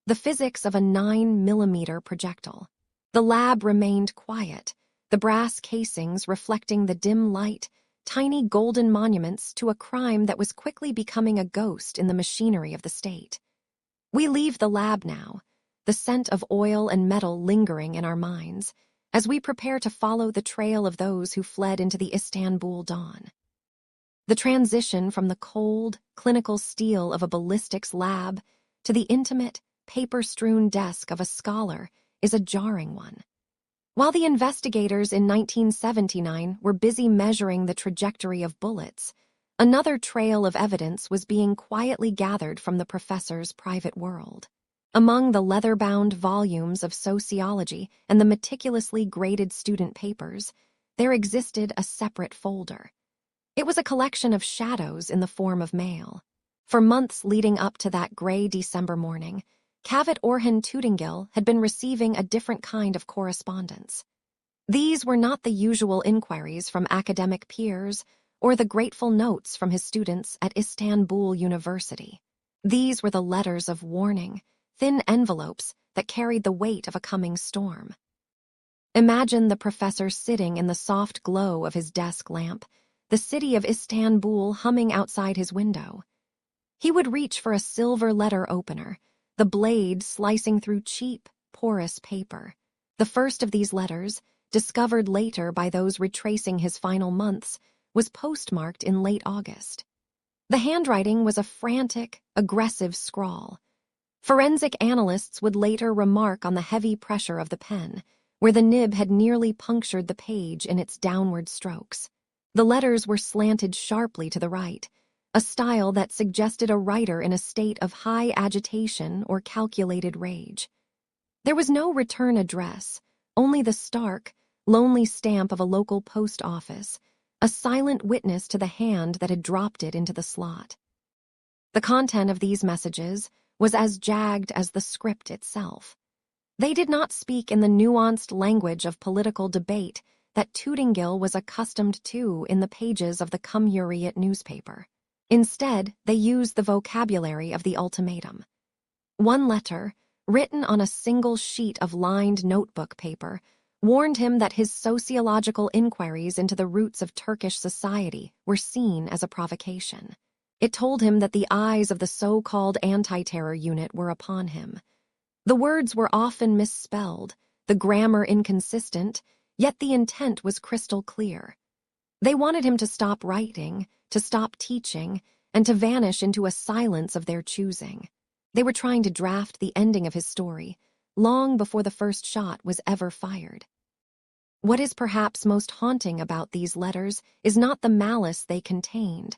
The physics of a 9mm projectile. The lab remained quiet, the brass casings reflecting the dim light, tiny golden monuments to a crime that was quickly becoming a ghost in the machinery of the state. We leave the lab now, the scent of oil and metal lingering in our minds, as we prepare to follow the trail of those who fled into the Istanbul dawn. The transition from the cold, clinical steel of a ballistics lab to the intimate, paper-strewn desk of a scholar is a jarring one. While the investigators in 1979 were busy measuring the trajectory of bullets, another trail of evidence was being quietly gathered from the professor's private world. Among the leather-bound volumes of sociology and the meticulously graded student papers, there existed a separate folder. It was a collection of shadows in the form of mail. For months leading up to that gray December morning, Cavit Orhan Tütengil had been receiving a different kind of correspondence. These were not the usual inquiries from academic peers or the grateful notes from his students at Istanbul University. These were the letters of warning, thin envelopes that carried the weight of a coming storm. Imagine the professor sitting in the soft glow of his desk lamp, the city of Istanbul humming outside his window. He would reach for a silver letter opener, the blade slicing through cheap, porous paper. The first of these letters, discovered later by those retracing his final months, was postmarked in late August. The handwriting was a frantic, aggressive scrawl. Forensic analysts would later remark on the heavy pressure of the pen, where the nib had nearly punctured the page in its downward strokes. The letters were slanted sharply to the right, a style that suggested a writer in a state of high agitation or calculated rage. There was no return address, only the stark, lonely stamp of a local post office, a silent witness to the hand that had dropped it into the slot. The content of these messages was as jagged as the script itself. They did not speak in the nuanced language of political debate that Tütengil was accustomed to in the pages of the Cumhuriyet newspaper. Instead, they used the vocabulary of the ultimatum. One letter, written on a single sheet of lined notebook paper, warned him that his sociological inquiries into the roots of Turkish society were seen as a provocation. It told him that the eyes of the so-called anti-terror unit were upon him. The words were often misspelled, the grammar inconsistent, yet the intent was crystal clear. They wanted him to stop writing, to stop teaching, and to vanish into a silence of their choosing. They were trying to draft the ending of his story, long before the first shot was ever fired. What is perhaps most haunting about these letters is not the malice they contained,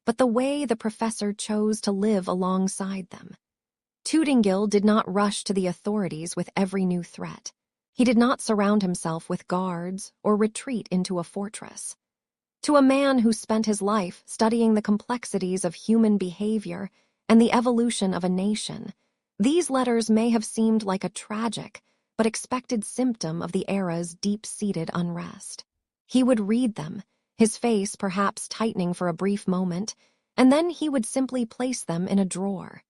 but the way the professor chose to live alongside them. Tütengil did not rush to the authorities with every new threat. He did not surround himself with guards or retreat into a fortress. To a man who spent his life studying the complexities of human behavior and the evolution of a nation, these letters may have seemed like a tragic but expected symptom of the era's deep-seated unrest. He would read them, his face perhaps tightening for a brief moment, and then he would simply place them in a drawer.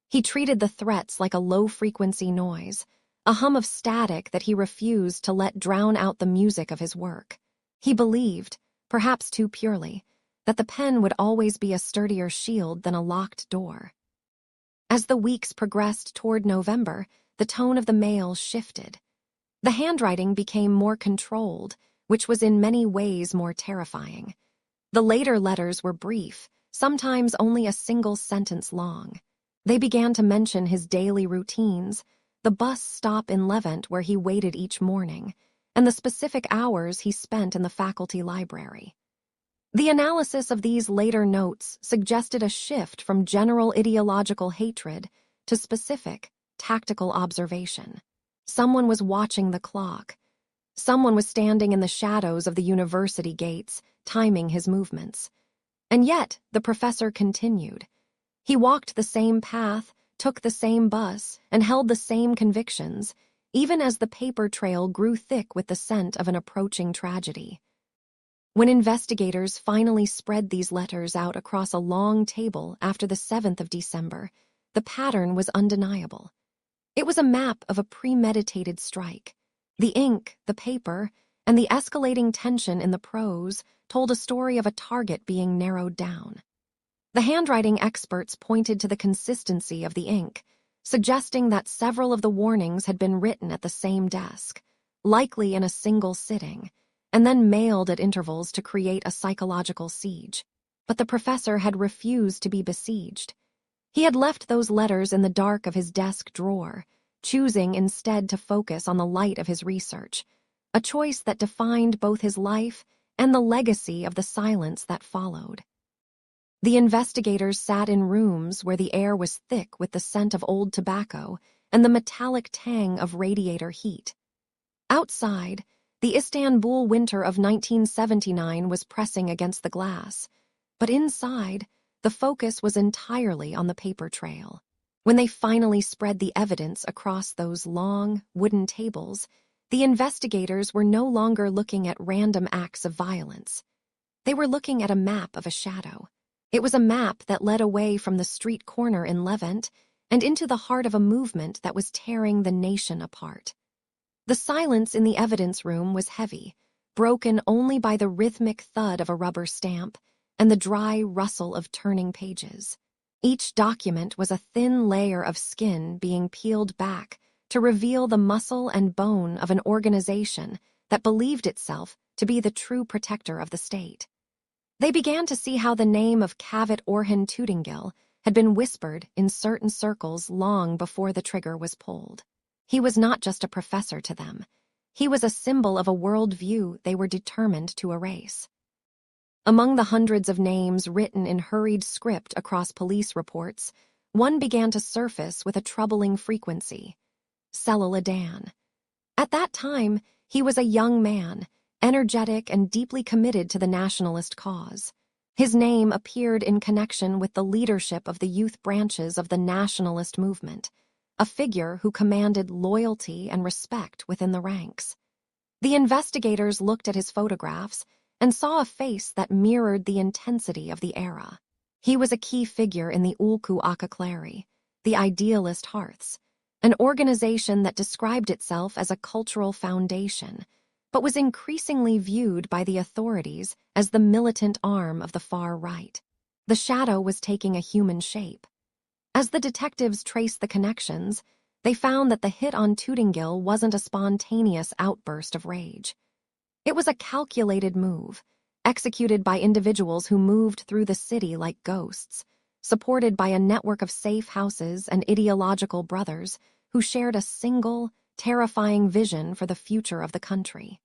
He treated the threats like a low-frequency noise, a hum of static that he refused to let drown out the music of his work. He believed, perhaps too purely, that the pen would always be a sturdier shield than a locked door. As the weeks progressed toward November, the tone of the mail shifted. The handwriting became more controlled, which was in many ways more terrifying. The later letters were brief, sometimes only a single sentence long. They began to mention his daily routines, the bus stop in Levant where he waited each morning, and the specific hours he spent in the faculty library. The analysis of these later notes suggested a shift from general ideological hatred to specific, tactical observation. Someone was watching the clock. Someone was standing in the shadows of the university gates, timing his movements. And yet, the professor continued. He walked the same path, took the same bus, and held the same convictions, even as the paper trail grew thick with the scent of an approaching tragedy. When investigators finally spread these letters out across a long table after the 7th of December, the pattern was undeniable. It was a map of a premeditated strike. The ink, the paper, and the escalating tension in the prose told a story of a target being narrowed down. The handwriting experts pointed to the consistency of the ink, suggesting that several of the warnings had been written at the same desk, likely in a single sitting, and then mailed at intervals to create a psychological siege. But the professor had refused to be besieged. He had left those letters in the dark of his desk drawer, choosing instead to focus on the light of his research, a choice that defined both his life and the legacy of the silence that followed. The investigators sat in rooms where the air was thick with the scent of old tobacco and the metallic tang of radiator heat. Outside, the Istanbul winter of 1979 was pressing against the glass, but inside, the focus was entirely on the paper trail. When they finally spread the evidence across those long, wooden tables, the investigators were no longer looking at random acts of violence. They were looking at a map of a shadow. It was a map that led away from the street corner in Levant and into the heart of a movement that was tearing the nation apart. The silence in the evidence room was heavy, broken only by the rhythmic thud of a rubber stamp and the dry rustle of turning pages. Each document was a thin layer of skin being peeled back to reveal the muscle and bone of an organization that believed itself to be the true protector of the state. They began to see how the name of Cavit Orhan Tütengil had been whispered in certain circles long before the trigger was pulled. He was not just a professor to them. He was a symbol of a worldview they were determined to erase. Among the hundreds of names written in hurried script across police reports, one began to surface with a troubling frequency: Selil Adan. At that time, he was a young man, energetic and deeply committed to the nationalist cause. His name appeared in connection with the leadership of the youth branches of the nationalist movement, a figure who commanded loyalty and respect within the ranks. The investigators looked at his photographs and saw a face that mirrored the intensity of the era. He was a key figure in the Ulku Akakleri, the Idealist Hearths, an organization that described itself as a cultural foundation, but was increasingly viewed by the authorities as the militant arm of the far right. The shadow was taking a human shape. As the detectives traced the connections, they found that the hit on Tütengil wasn't a spontaneous outburst of rage. It was a calculated move, executed by individuals who moved through the city like ghosts, supported by a network of safe houses and ideological brothers who shared a single, terrifying vision for the future of the country.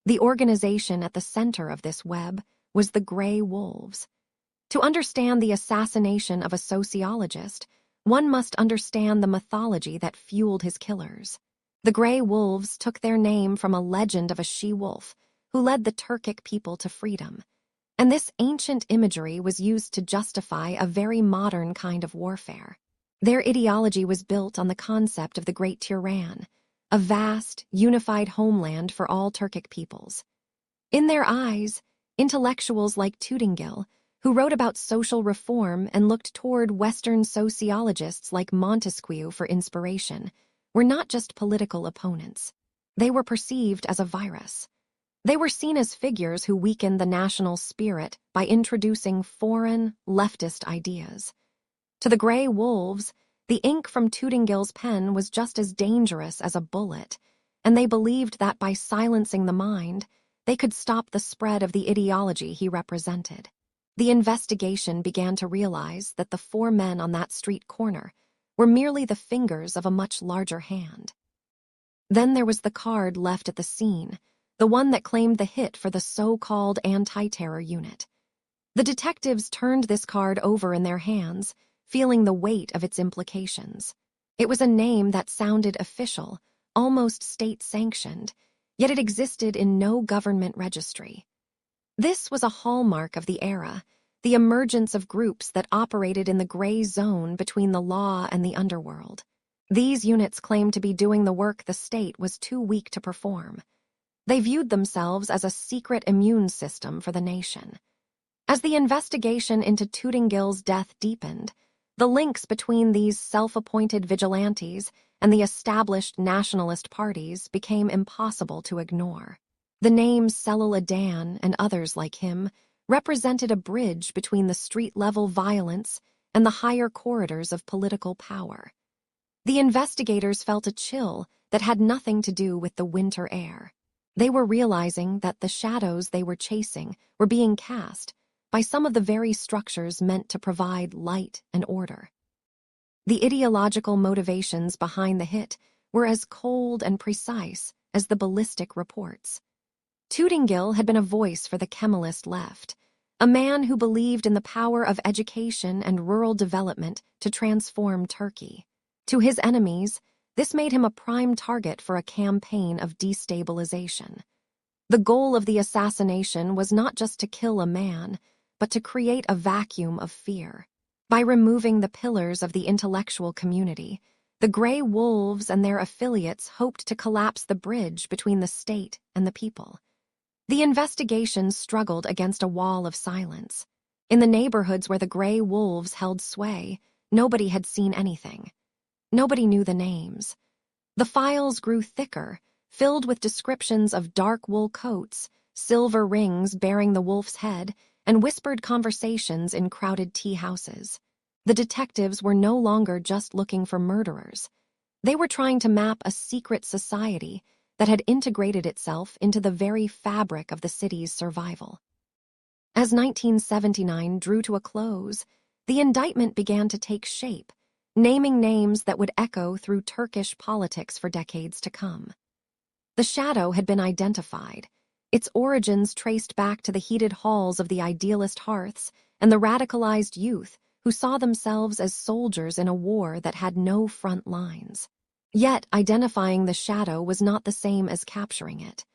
The organization at the center of this web was the Grey Wolves. To understand the assassination of a sociologist, one must understand the mythology that fueled his killers. The Grey Wolves took their name from a legend of a she-wolf who led the Turkic people to freedom, and this ancient imagery was used to justify a very modern kind of warfare. Their ideology was built on the concept of the Great Tiran, a vast, unified homeland for all Turkic peoples. In their eyes, intellectuals like Tütengil, who wrote about social reform and looked toward Western sociologists like Montesquieu for inspiration, were not just political opponents. They were perceived as a virus. They were seen as figures who weakened the national spirit by introducing foreign, leftist ideas. To the Grey Wolves, the ink from Tütengil's pen was just as dangerous as a bullet, and they believed that by silencing the mind, they could stop the spread of the ideology he represented. The investigation began to realize that the 4 men on that street corner were merely the fingers of a much larger hand. Then there was the card left at the scene, the one that claimed the hit for the so-called anti-terror unit. The detectives turned this card over in their hands, feeling the weight of its implications. It was a name that sounded official, almost state-sanctioned, yet it existed in no government registry. This was a hallmark of the era, the emergence of groups that operated in the gray zone between the law and the underworld. These units claimed to be doing the work the state was too weak to perform. They viewed themselves as a secret immune system for the nation. As the investigation into Tütengil's death deepened, the links between these self-appointed vigilantes and the established nationalist parties became impossible to ignore. The names Selil Adan and others like him represented a bridge between the street-level violence and the higher corridors of political power. The investigators felt a chill that had nothing to do with the winter air. They were realizing that the shadows they were chasing were being cast by some of the very structures meant to provide light and order. The ideological motivations behind the hit were as cold and precise as the ballistic reports. Tütengil had been a voice for the Kemalist left, a man who believed in the power of education and rural development to transform Turkey. To his enemies, this made him a prime target for a campaign of destabilization. The goal of the assassination was not just to kill a man, but to create a vacuum of fear. By removing the pillars of the intellectual community, the Grey Wolves and their affiliates hoped to collapse the bridge between the state and the people. The investigation struggled against a wall of silence. In the neighborhoods where the Grey Wolves held sway, nobody had seen anything. Nobody knew the names. The files grew thicker, filled with descriptions of dark wool coats, silver rings bearing the wolf's head, and whispered conversations in crowded tea houses. The detectives were no longer just looking for murderers. They were trying to map a secret society that had integrated itself into the very fabric of the city's survival. As 1979 drew to a close, the indictment began to take shape, naming names that would echo through Turkish politics for decades to come. The shadow had been identified, its origins traced back to the heated halls of the idealist hearths and the radicalized youth who saw themselves as soldiers in a war that had no front lines. Yet, identifying the shadow was not the same as capturing it.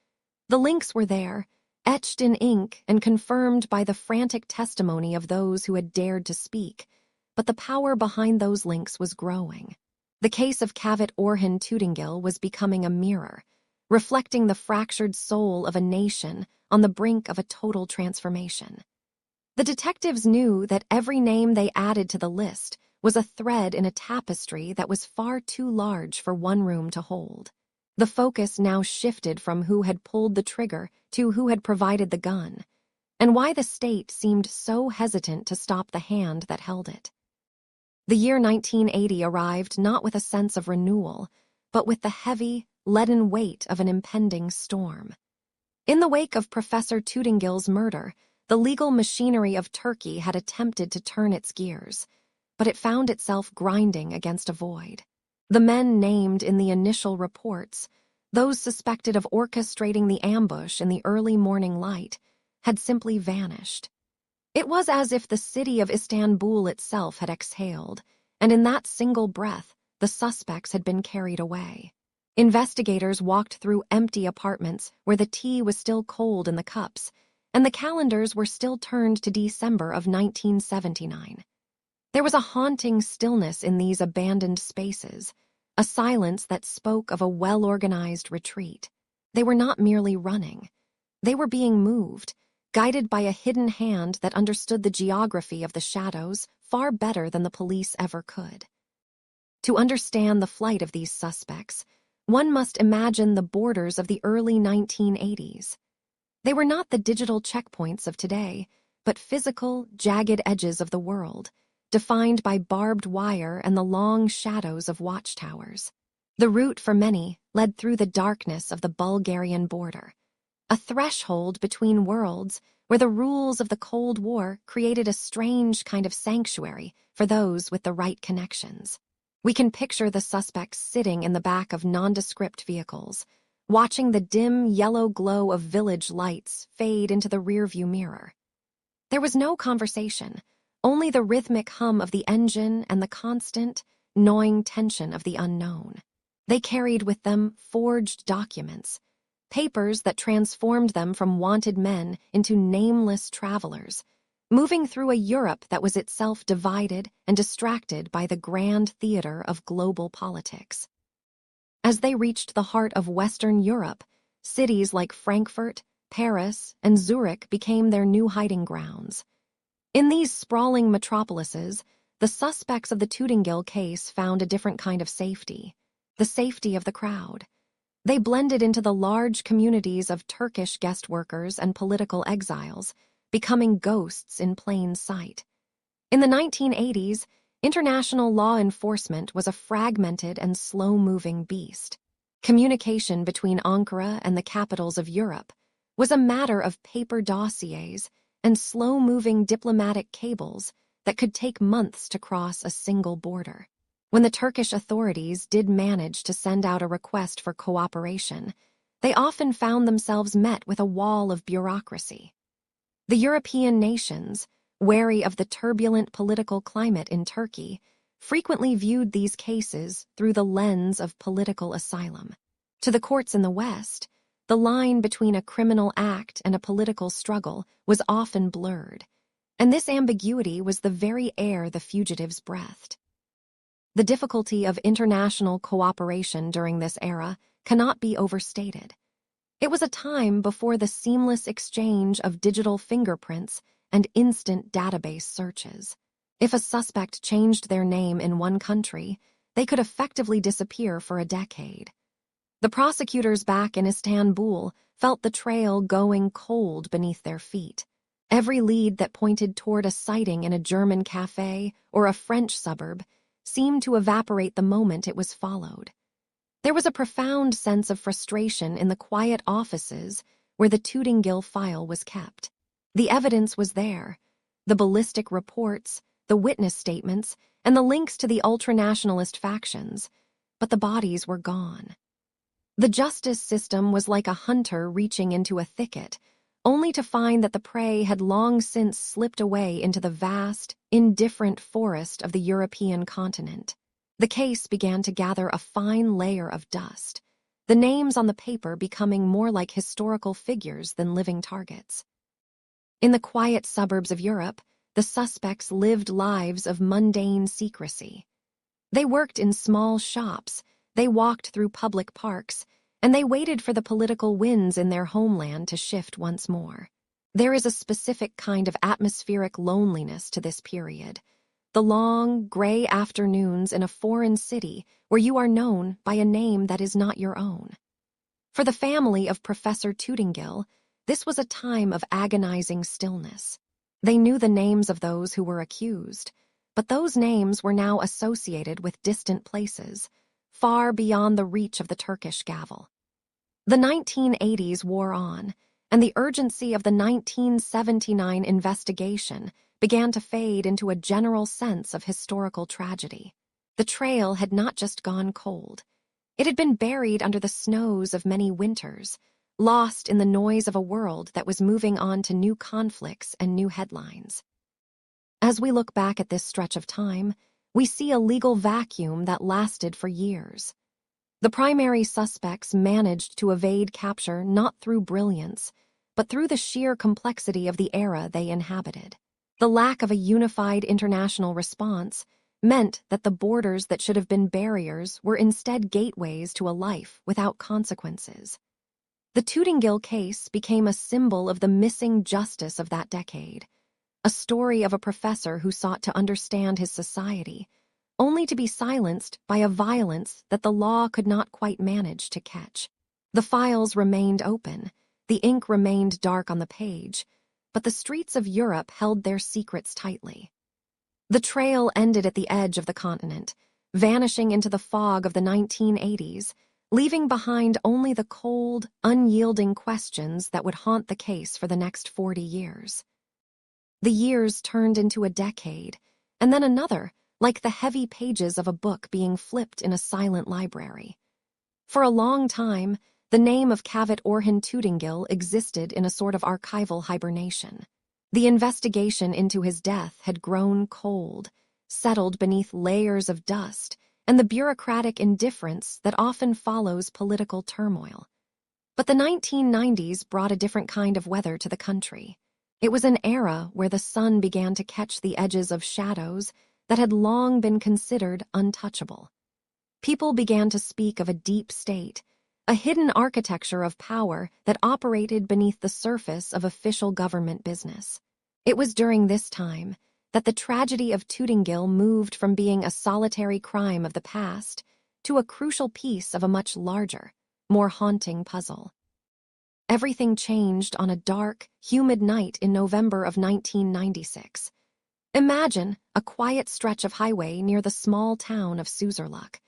The links were there, etched in ink and confirmed by the frantic testimony of those who had dared to speak, but the power behind those links was growing. The case of Cavit Orhan Tütengil was becoming a mirror, reflecting the fractured soul of a nation on the brink of a total transformation. The detectives knew that every name they added to the list was a thread in a tapestry that was far too large for one room to hold. The focus now shifted from who had pulled the trigger to who had provided the gun, and why the state seemed so hesitant to stop the hand that held it. The year 1980 arrived not with a sense of renewal, but with the heavy, leaden weight of an impending storm. In the wake of Professor Tütengil's murder, the legal machinery of Turkey had attempted to turn its gears, but it found itself grinding against a void. The men named in the initial reports, those suspected of orchestrating the ambush in the early morning light, had simply vanished. It was as if the city of Istanbul itself had exhaled, and in that single breath, the suspects had been carried away. Investigators walked through empty apartments where the tea was still cold in the cups, and the calendars were still turned to December of 1979. There was a haunting stillness in these abandoned spaces, a silence that spoke of a well-organized retreat. They were not merely running. They were being moved, guided by a hidden hand that understood the geography of the shadows far better than the police ever could. To understand the flight of these suspects, one must imagine the borders of the early 1980s. They were not the digital checkpoints of today, but physical, jagged edges of the world, defined by barbed wire and the long shadows of watchtowers. The route for many led through the darkness of the Bulgarian border, a threshold between worlds where the rules of the Cold War created a strange kind of sanctuary for those with the right connections. We can picture the suspects sitting in the back of nondescript vehicles, watching the dim yellow glow of village lights fade into the rearview mirror. There was no conversation, only the rhythmic hum of the engine and the constant, gnawing tension of the unknown. They carried with them forged documents, papers that transformed them from wanted men into nameless travelers, moving through a Europe that was itself divided and distracted by the grand theater of global politics. As they reached the heart of Western Europe, cities like Frankfurt, Paris, and Zurich became their new hiding grounds. In these sprawling metropolises, the suspects of the Tütengil case found a different kind of safety, the safety of the crowd. They blended into the large communities of Turkish guest workers and political exiles, becoming ghosts in plain sight. In the 1980s, international law enforcement was a fragmented and slow-moving beast. Communication between Ankara and the capitals of Europe was a matter of paper dossiers and slow-moving diplomatic cables that could take months to cross a single border. When the Turkish authorities did manage to send out a request for cooperation, they often found themselves met with a wall of bureaucracy. The European nations, wary of the turbulent political climate in Turkey, frequently viewed these cases through the lens of political asylum. To the courts in the West, the line between a criminal act and a political struggle was often blurred. And this ambiguity was the very air the fugitives breathed. The difficulty of international cooperation during this era cannot be overstated. It was a time before the seamless exchange of digital fingerprints and instant database searches. If a suspect changed their name in one country, they could effectively disappear for a decade. The prosecutors back in Istanbul felt the trail going cold beneath their feet. Every lead that pointed toward a sighting in a German cafe or a French suburb seemed to evaporate the moment it was followed. There was a profound sense of frustration in the quiet offices where the Tütengil file was kept. The evidence was there, the ballistic reports, the witness statements, and the links to the ultranationalist factions, but the bodies were gone. The justice system was like a hunter reaching into a thicket, only to find that the prey had long since slipped away into the vast, indifferent forest of the European continent. The case began to gather a fine layer of dust, the names on the paper becoming more like historical figures than living targets. In the quiet suburbs of Europe, the suspects lived lives of mundane secrecy. They worked in small shops, they walked through public parks, and they waited for the political winds in their homeland to shift once more. There is a specific kind of atmospheric loneliness to this period. The long, gray afternoons in a foreign city where you are known by a name that is not your own. For the family of Professor Tütengil, this was a time of agonizing stillness. They knew the names of those who were accused, but those names were now associated with distant places, far beyond the reach of the Turkish gavel. The 1980s wore on, and the urgency of the 1979 investigation began to fade into a general sense of historical tragedy. The trail had not just gone cold. It had been buried under the snows of many winters, lost in the noise of a world that was moving on to new conflicts and new headlines. As we look back at this stretch of time, we see a legal vacuum that lasted for years. The primary suspects managed to evade capture not through brilliance, but through the sheer complexity of the era they inhabited. The lack of a unified international response meant that the borders that should have been barriers were instead gateways to a life without consequences. The Tütengil case became a symbol of the missing justice of that decade, a story of a professor who sought to understand his society, only to be silenced by a violence that the law could not quite manage to catch. The files remained open, the ink remained dark on the page, but the streets of Europe held their secrets tightly. The trail ended at the edge of the continent, vanishing into the fog of the 1980s, leaving behind only the cold, unyielding questions that would haunt the case for the next 40 years. The years turned into a decade, and then another, like the heavy pages of a book being flipped in a silent library. For a long time, the name of Cavit Orhan Tütengil existed in a sort of archival hibernation. The investigation into his death had grown cold, settled beneath layers of dust, and the bureaucratic indifference that often follows political turmoil. But the 1990s brought a different kind of weather to the country. It was an era where the sun began to catch the edges of shadows that had long been considered untouchable. People began to speak of a deep state, a hidden architecture of power that operated beneath the surface of official government business. It was during this time that the tragedy of Tütengil moved from being a solitary crime of the past to a crucial piece of a much larger, more haunting puzzle. Everything changed on a dark, humid night in November of 1996. Imagine a quiet stretch of highway near the small town of Susurluk.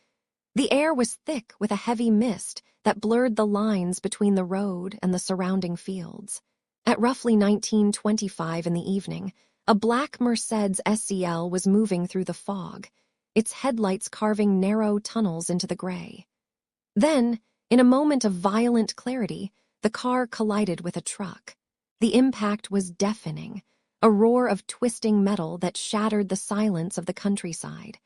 The air was thick with a heavy mist that blurred the lines between the road and the surrounding fields. At roughly 19:25 in the evening, a black Mercedes SEL was moving through the fog, its headlights carving narrow tunnels into the gray. Then, in a moment of violent clarity, the car collided with a truck. The impact was deafening, a roar of twisting metal that shattered the silence of the countryside.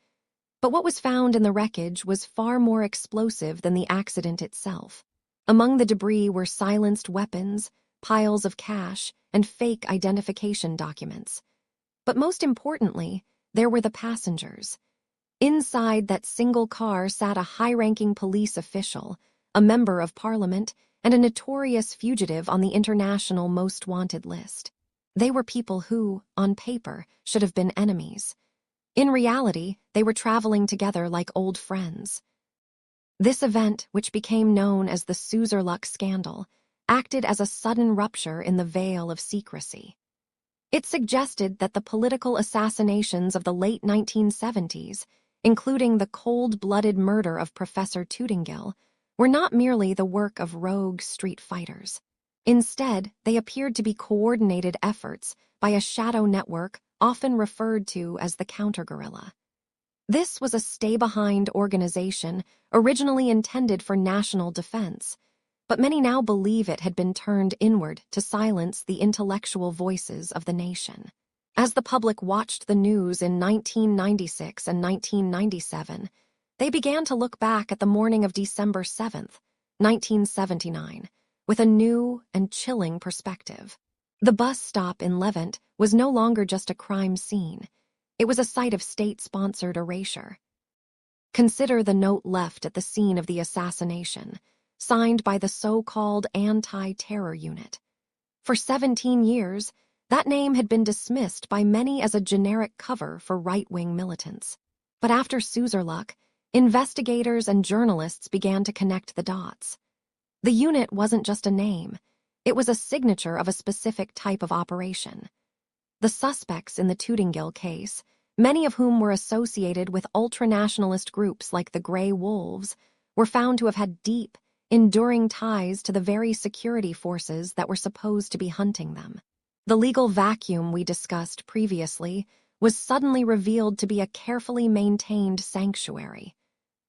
But what was found in the wreckage was far more explosive than the accident itself. Among the debris were silenced weapons, piles of cash, and fake identification documents. But most importantly, there were the passengers. Inside that single car sat a high-ranking police official, a member of parliament, and a notorious fugitive on the international most wanted list. They were people who, on paper, should have been enemies. In reality, they were traveling together like old friends. This event, which became known as the Susurluk scandal, acted as a sudden rupture in the veil of secrecy. It suggested that the political assassinations of the late 1970s, including the cold-blooded murder of Professor Tütengil, were not merely the work of rogue street fighters. Instead, they appeared to be coordinated efforts by a shadow network often referred to as the counter-guerrilla. This was a stay-behind organization originally intended for national defense, but many now believe it had been turned inward to silence the intellectual voices of the nation. As the public watched the news in 1996 and 1997, they began to look back at the morning of December 7th, 1979, with a new and chilling perspective. The bus stop in Levant was no longer just a crime scene. It was a site of state-sponsored erasure. Consider the note left at the scene of the assassination, signed by the so-called anti-terror unit. For 17 years, that name had been dismissed by many as a generic cover for right-wing militants. But after Susurluk, investigators and journalists began to connect the dots. The unit wasn't just a name. It was a signature of a specific type of operation. The suspects in the Tütengil case, many of whom were associated with ultranationalist groups like the Grey Wolves, were found to have had deep, enduring ties to the very security forces that were supposed to be hunting them. The legal vacuum we discussed previously was suddenly revealed to be a carefully maintained sanctuary.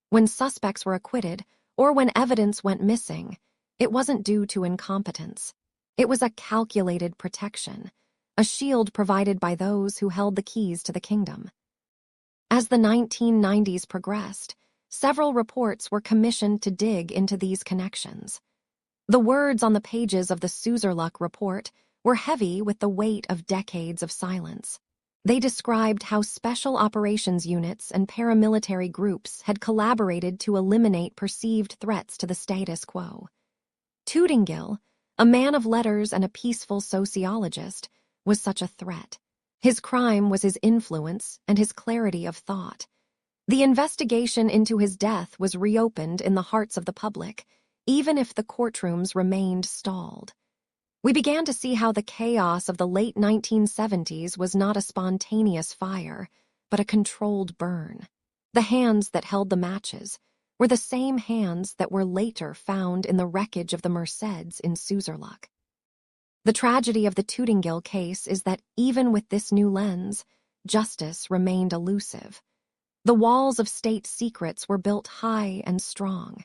When suspects were acquitted, or when evidence went missing, it wasn't due to incompetence. It was a calculated protection, a shield provided by those who held the keys to the kingdom. As the 1990s progressed, several reports were commissioned to dig into these connections. The words on the pages of the Susurluk report were heavy with the weight of decades of silence. They described how special operations units and paramilitary groups had collaborated to eliminate perceived threats to the status quo. Tütengil, a man of letters and a peaceful sociologist, was such a threat. His crime was his influence and his clarity of thought. The investigation into his death was reopened in the hearts of the public, even if the courtrooms remained stalled. We began to see how the chaos of the late 1970s was not a spontaneous fire, but a controlled burn. The hands that held the matches were the same hands that were later found in the wreckage of the Merceds in Susurluk. The tragedy of the Tütengil case is that even with this new lens, justice remained elusive. The walls of state secrets were built high and strong.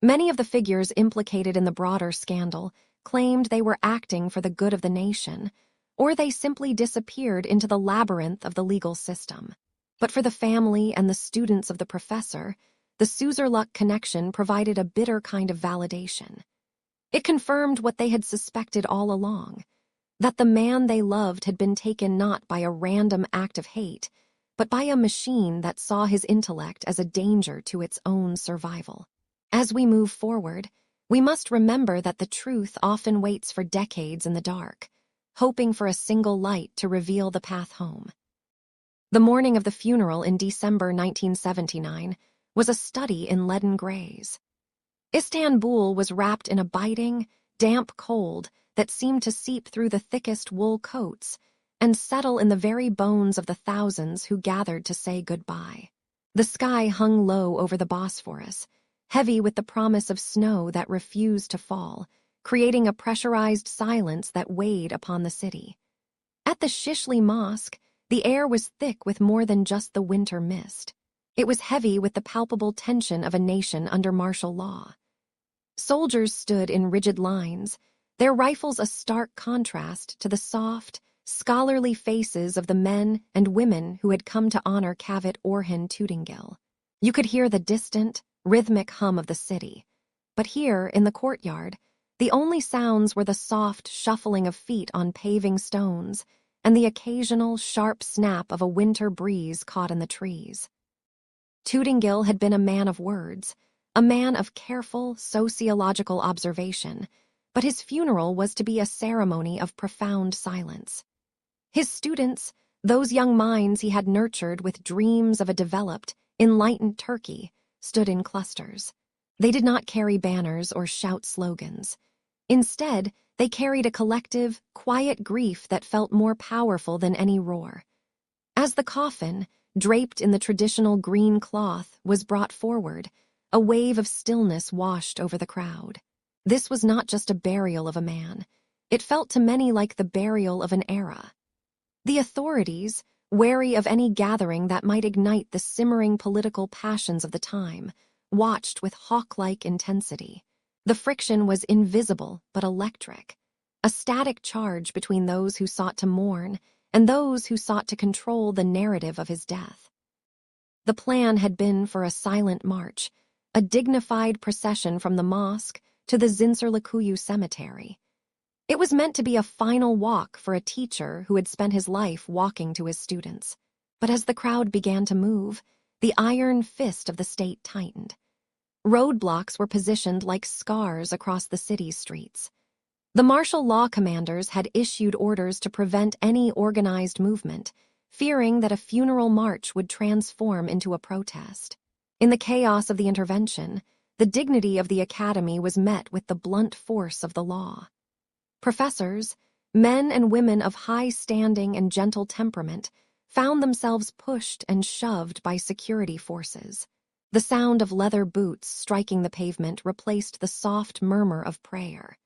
Many of the figures implicated in the broader scandal claimed they were acting for the good of the nation, or they simply disappeared into the labyrinth of the legal system. But for the family and the students of the professor, the Susurluk connection provided a bitter kind of validation. It confirmed what they had suspected all along, that the man they loved had been taken not by a random act of hate, but by a machine that saw his intellect as a danger to its own survival. As we move forward, we must remember that the truth often waits for decades in the dark, hoping for a single light to reveal the path home. The morning of the funeral in December 1979 was a study in leaden grays. Istanbul was wrapped in a biting, damp cold that seemed to seep through the thickest wool coats and settle in the very bones of the thousands who gathered to say goodbye. The sky hung low over the Bosphorus, heavy with the promise of snow that refused to fall, creating a pressurized silence that weighed upon the city. At the Shishli Mosque, the air was thick with more than just the winter mist. It was heavy with the palpable tension of a nation under martial law. Soldiers stood in rigid lines, their rifles a stark contrast to the soft, scholarly faces of the men and women who had come to honor Cavit Orhan Tütengil. You could hear the distant, rhythmic hum of the city, but here, in the courtyard, the only sounds were the soft shuffling of feet on paving stones and the occasional sharp snap of a winter breeze caught in the trees. Tütengil had been a man of words, a man of careful sociological observation, but his funeral was to be a ceremony of profound silence. His students, those young minds he had nurtured with dreams of a developed, enlightened Turkey, stood in clusters. They did not carry banners or shout slogans. Instead, they carried a collective, quiet grief that felt more powerful than any roar. As the coffin, draped in the traditional green cloth, was brought forward, a wave of stillness washed over the crowd. This was not just a burial of a man. It felt to many like the burial of an era. The authorities, wary of any gathering that might ignite the simmering political passions of the time, watched with hawk-like intensity. The friction was invisible but electric, a static charge between those who sought to mourn and those who sought to control the narrative of his death. The plan had been for a silent march, a dignified procession from the mosque to the Zincirlikuyu cemetery. It was meant to be a final walk for a teacher who had spent his life walking to his students. But as the crowd began to move, the iron fist of the state tightened. Roadblocks were positioned like scars across the city's streets. The martial law commanders had issued orders to prevent any organized movement, fearing that a funeral march would transform into a protest. In the chaos of the intervention, the dignity of the academy was met with the blunt force of the law. Professors, men and women of high standing and gentle temperament, found themselves pushed and shoved by security forces. The sound of leather boots striking the pavement replaced the soft murmur of prayer.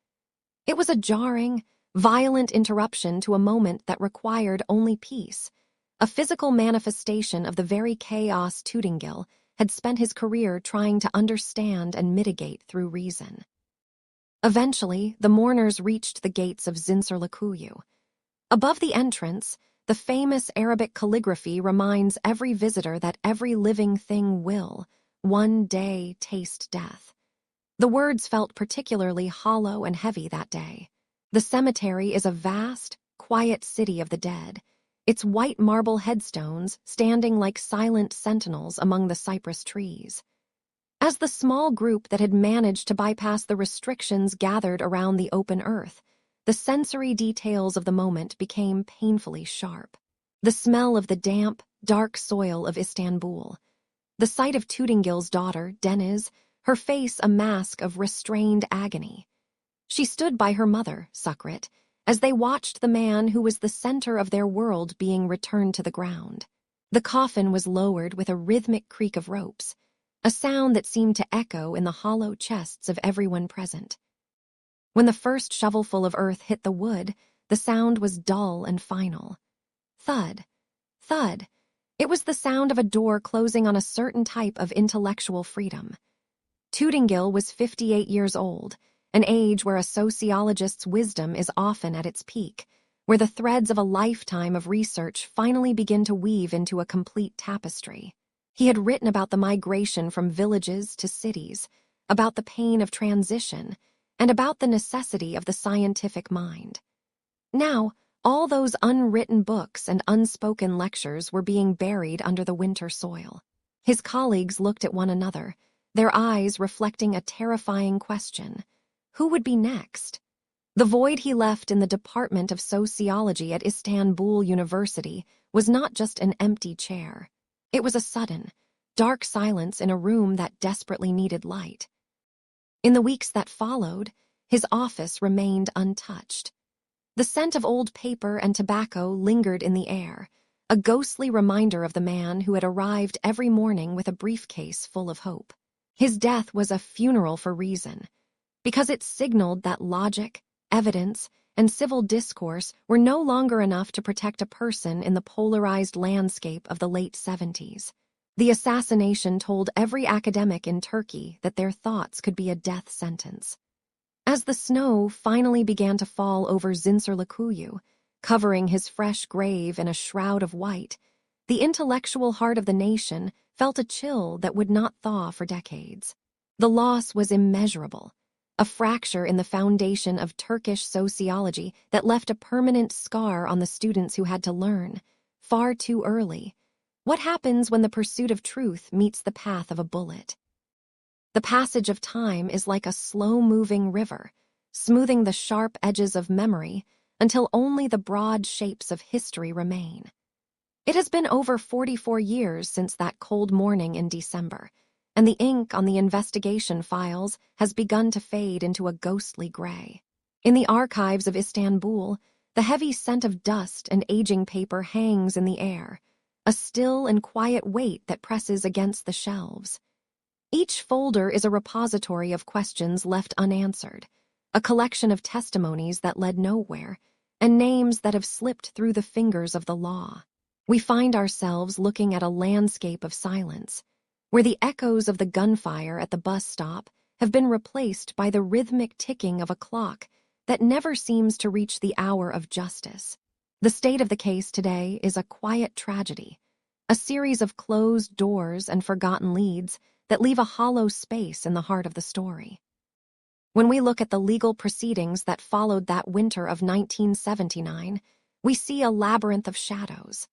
It was a jarring, violent interruption to a moment that required only peace, a physical manifestation of the very chaos Tütengil had spent his career trying to understand and mitigate through reason. Eventually, the mourners reached the gates of Zincirlikuyu. Above the entrance, the famous Arabic calligraphy reminds every visitor that every living thing will, one day, taste death. The words felt particularly hollow and heavy that day. The cemetery is a vast, quiet city of the dead, its white marble headstones standing like silent sentinels among the cypress trees. As the small group that had managed to bypass the restrictions gathered around the open earth, the sensory details of the moment became painfully sharp. The smell of the damp, dark soil of Istanbul. The sight of Tütengil's daughter, Deniz, her face a mask of restrained agony. She stood by her mother, Sukrit, as they watched the man who was the center of their world being returned to the ground. The coffin was lowered with a rhythmic creak of ropes, a sound that seemed to echo in the hollow chests of everyone present. When the first shovelful of earth hit the wood, the sound was dull and final. Thud, thud. It was the sound of a door closing on a certain type of intellectual freedom. Tütengil was 58 years old, an age where a sociologist's wisdom is often at its peak, where the threads of a lifetime of research finally begin to weave into a complete tapestry. He had written about the migration from villages to cities, about the pain of transition, and about the necessity of the scientific mind. Now, all those unwritten books and unspoken lectures were being buried under the winter soil. His colleagues looked at one another, their eyes reflecting a terrifying question. Who would be next? The void he left in the Department of Sociology at Istanbul University was not just an empty chair. It was a sudden, dark silence in a room that desperately needed light. In the weeks that followed, his office remained untouched. The scent of old paper and tobacco lingered in the air, a ghostly reminder of the man who had arrived every morning with a briefcase full of hope. His death was a funeral for reason, because it signaled that logic, evidence, and civil discourse were no longer enough to protect a person in the polarized landscape of the late 70s. The assassination told every academic in Turkey that their thoughts could be a death sentence. As the snow finally began to fall over Zincirlikuyu, covering his fresh grave in a shroud of white, the intellectual heart of the nation felt a chill that would not thaw for decades. The loss was immeasurable, a fracture in the foundation of Turkish sociology that left a permanent scar on the students who had to learn, far too early, what happens when the pursuit of truth meets the path of a bullet. The passage of time is like a slow-moving river, smoothing the sharp edges of memory until only the broad shapes of history remain. It has been over 44 years since that cold morning in December, and the ink on the investigation files has begun to fade into a ghostly gray. In the archives of Istanbul, the heavy scent of dust and aging paper hangs in the air, a still and quiet weight that presses against the shelves. Each folder is a repository of questions left unanswered, a collection of testimonies that led nowhere, and names that have slipped through the fingers of the law. We find ourselves looking at a landscape of silence, where the echoes of the gunfire at the bus stop have been replaced by the rhythmic ticking of a clock that never seems to reach the hour of justice. The state of the case today is a quiet tragedy, a series of closed doors and forgotten leads that leave a hollow space in the heart of the story. When we look at the legal proceedings that followed that winter of 1979, we see a labyrinth of shadows.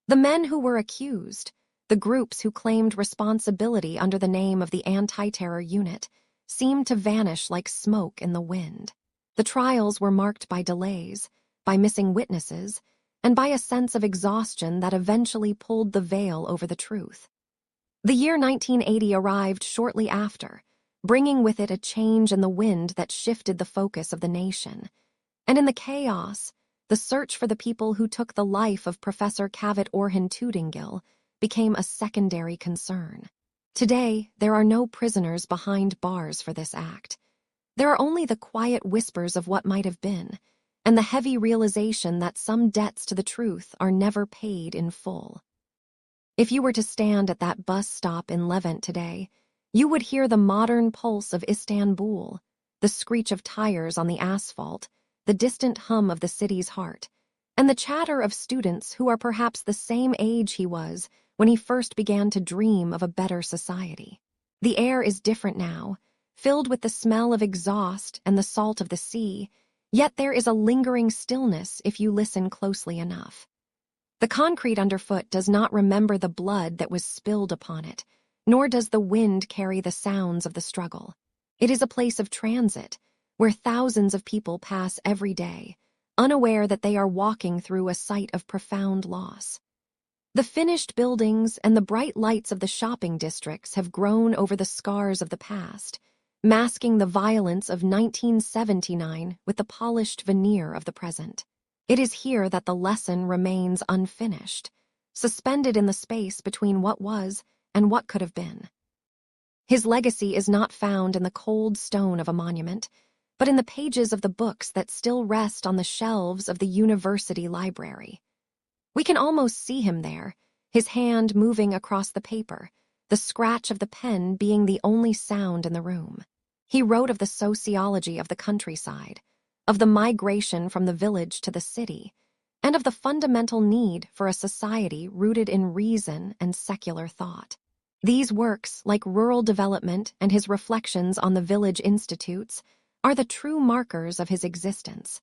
The men who were accused, the groups who claimed responsibility under the name of the Anti-Terror Unit, seemed to vanish like smoke in the wind. The trials were marked by delays, by missing witnesses, and by a sense of exhaustion that eventually pulled the veil over the truth. The year 1980 arrived shortly after, bringing with it a change in the wind that shifted the focus of the nation. And in the chaos, the search for the people who took the life of Professor Cavit Orhan Tütengil became a secondary concern. Today, there are no prisoners behind bars for this act. There are only the quiet whispers of what might have been, and the heavy realization that some debts to the truth are never paid in full. If you were to stand at that bus stop in Levant today, you would hear the modern pulse of Istanbul, the screech of tires on the asphalt, the distant hum of the city's heart, and the chatter of students who are perhaps the same age he was when he first began to dream of a better society. The air is different now, filled with the smell of exhaust and the salt of the sea, yet there is a lingering stillness if you listen closely enough. The concrete underfoot does not remember the blood that was spilled upon it, nor does the wind carry the sounds of the struggle. It is a place of transit, where thousands of people pass every day, unaware that they are walking through a site of profound loss. The finished buildings and the bright lights of the shopping districts have grown over the scars of the past, masking the violence of 1979 with the polished veneer of the present. It is here that the lesson remains unfinished, suspended in the space between what was and what could have been. His legacy is not found in the cold stone of a monument, but in the pages of the books that still rest on the shelves of the university library. We can almost see him there, his hand moving across the paper, the scratch of the pen being the only sound in the room. He wrote of the sociology of the countryside, of the migration from the village to the city, and of the fundamental need for a society rooted in reason and secular thought. These works, like Rural Development and his reflections on the village institutes, are the true markers of his existence.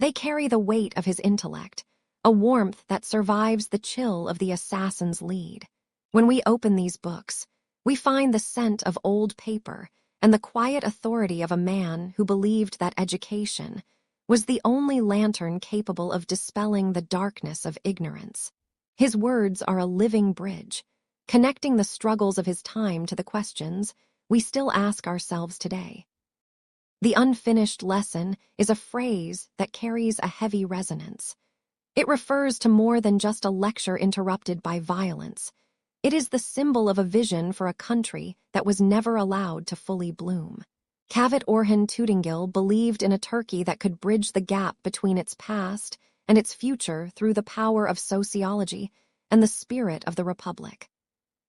They carry the weight of his intellect, a warmth that survives the chill of the assassin's lead. When we open these books, we find the scent of old paper and the quiet authority of a man who believed that education was the only lantern capable of dispelling the darkness of ignorance. His words are a living bridge, connecting the struggles of his time to the questions we still ask ourselves today. The unfinished lesson is a phrase that carries a heavy resonance. It refers to more than just a lecture interrupted by violence. It is the symbol of a vision for a country that was never allowed to fully bloom. Cavit Orhan Tütengil believed in a Turkey that could bridge the gap between its past and its future through the power of sociology and the spirit of the Republic.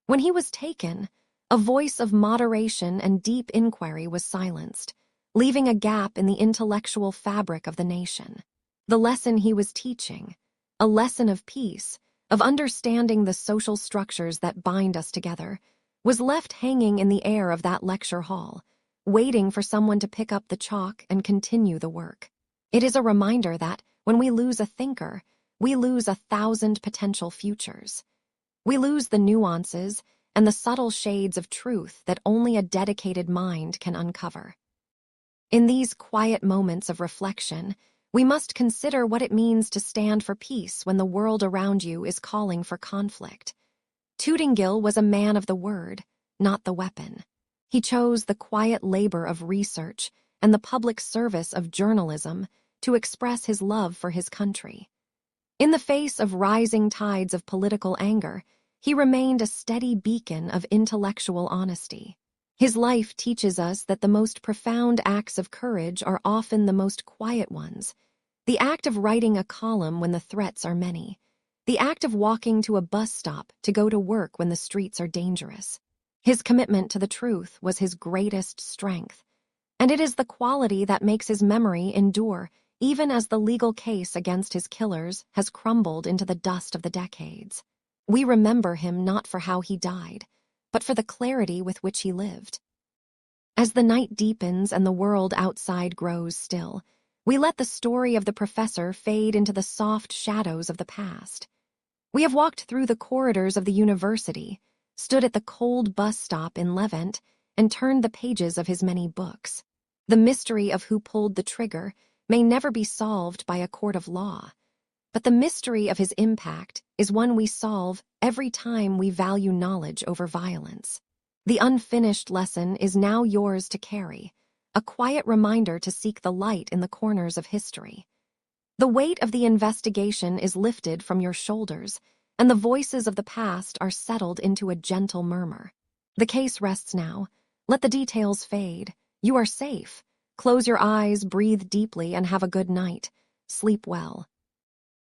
When he was taken, a voice of moderation and deep inquiry was silenced, leaving a gap in the intellectual fabric of the nation. The lesson he was teaching, a lesson of peace, of understanding the social structures that bind us together, was left hanging in the air of that lecture hall, waiting for someone to pick up the chalk and continue the work. It is a reminder that when we lose a thinker, we lose 1,000 potential futures. We lose the nuances and the subtle shades of truth that only a dedicated mind can uncover. In these quiet moments of reflection, we must consider what it means to stand for peace when the world around you is calling for conflict. Tütengil was a man of the word, not the weapon. He chose the quiet labor of research and the public service of journalism to express his love for his country. In the face of rising tides of political anger, he remained a steady beacon of intellectual honesty. His life teaches us that the most profound acts of courage are often the most quiet ones. The act of writing a column when the threats are many. The act of walking to a bus stop to go to work when the streets are dangerous. His commitment to the truth was his greatest strength, and it is the quality that makes his memory endure even as the legal case against his killers has crumbled into the dust of the decades. We remember him not for how he died, but for the clarity with which he lived. As the night deepens and the world outside grows still, we let the story of the professor fade into the soft shadows of the past. We have walked through the corridors of the university, stood at the cold bus stop in Levant, and turned the pages of his many books. The mystery of who pulled the trigger may never be solved by a court of law, but the mystery of his impact is one we solve every time we value knowledge over violence. The unfinished lesson is now yours to carry, a quiet reminder to seek the light in the corners of history. The weight of the investigation is lifted from your shoulders, and the voices of the past are settled into a gentle murmur. The case rests now. Let the details fade. You are safe. Close your eyes, breathe deeply, and have a good night. Sleep well.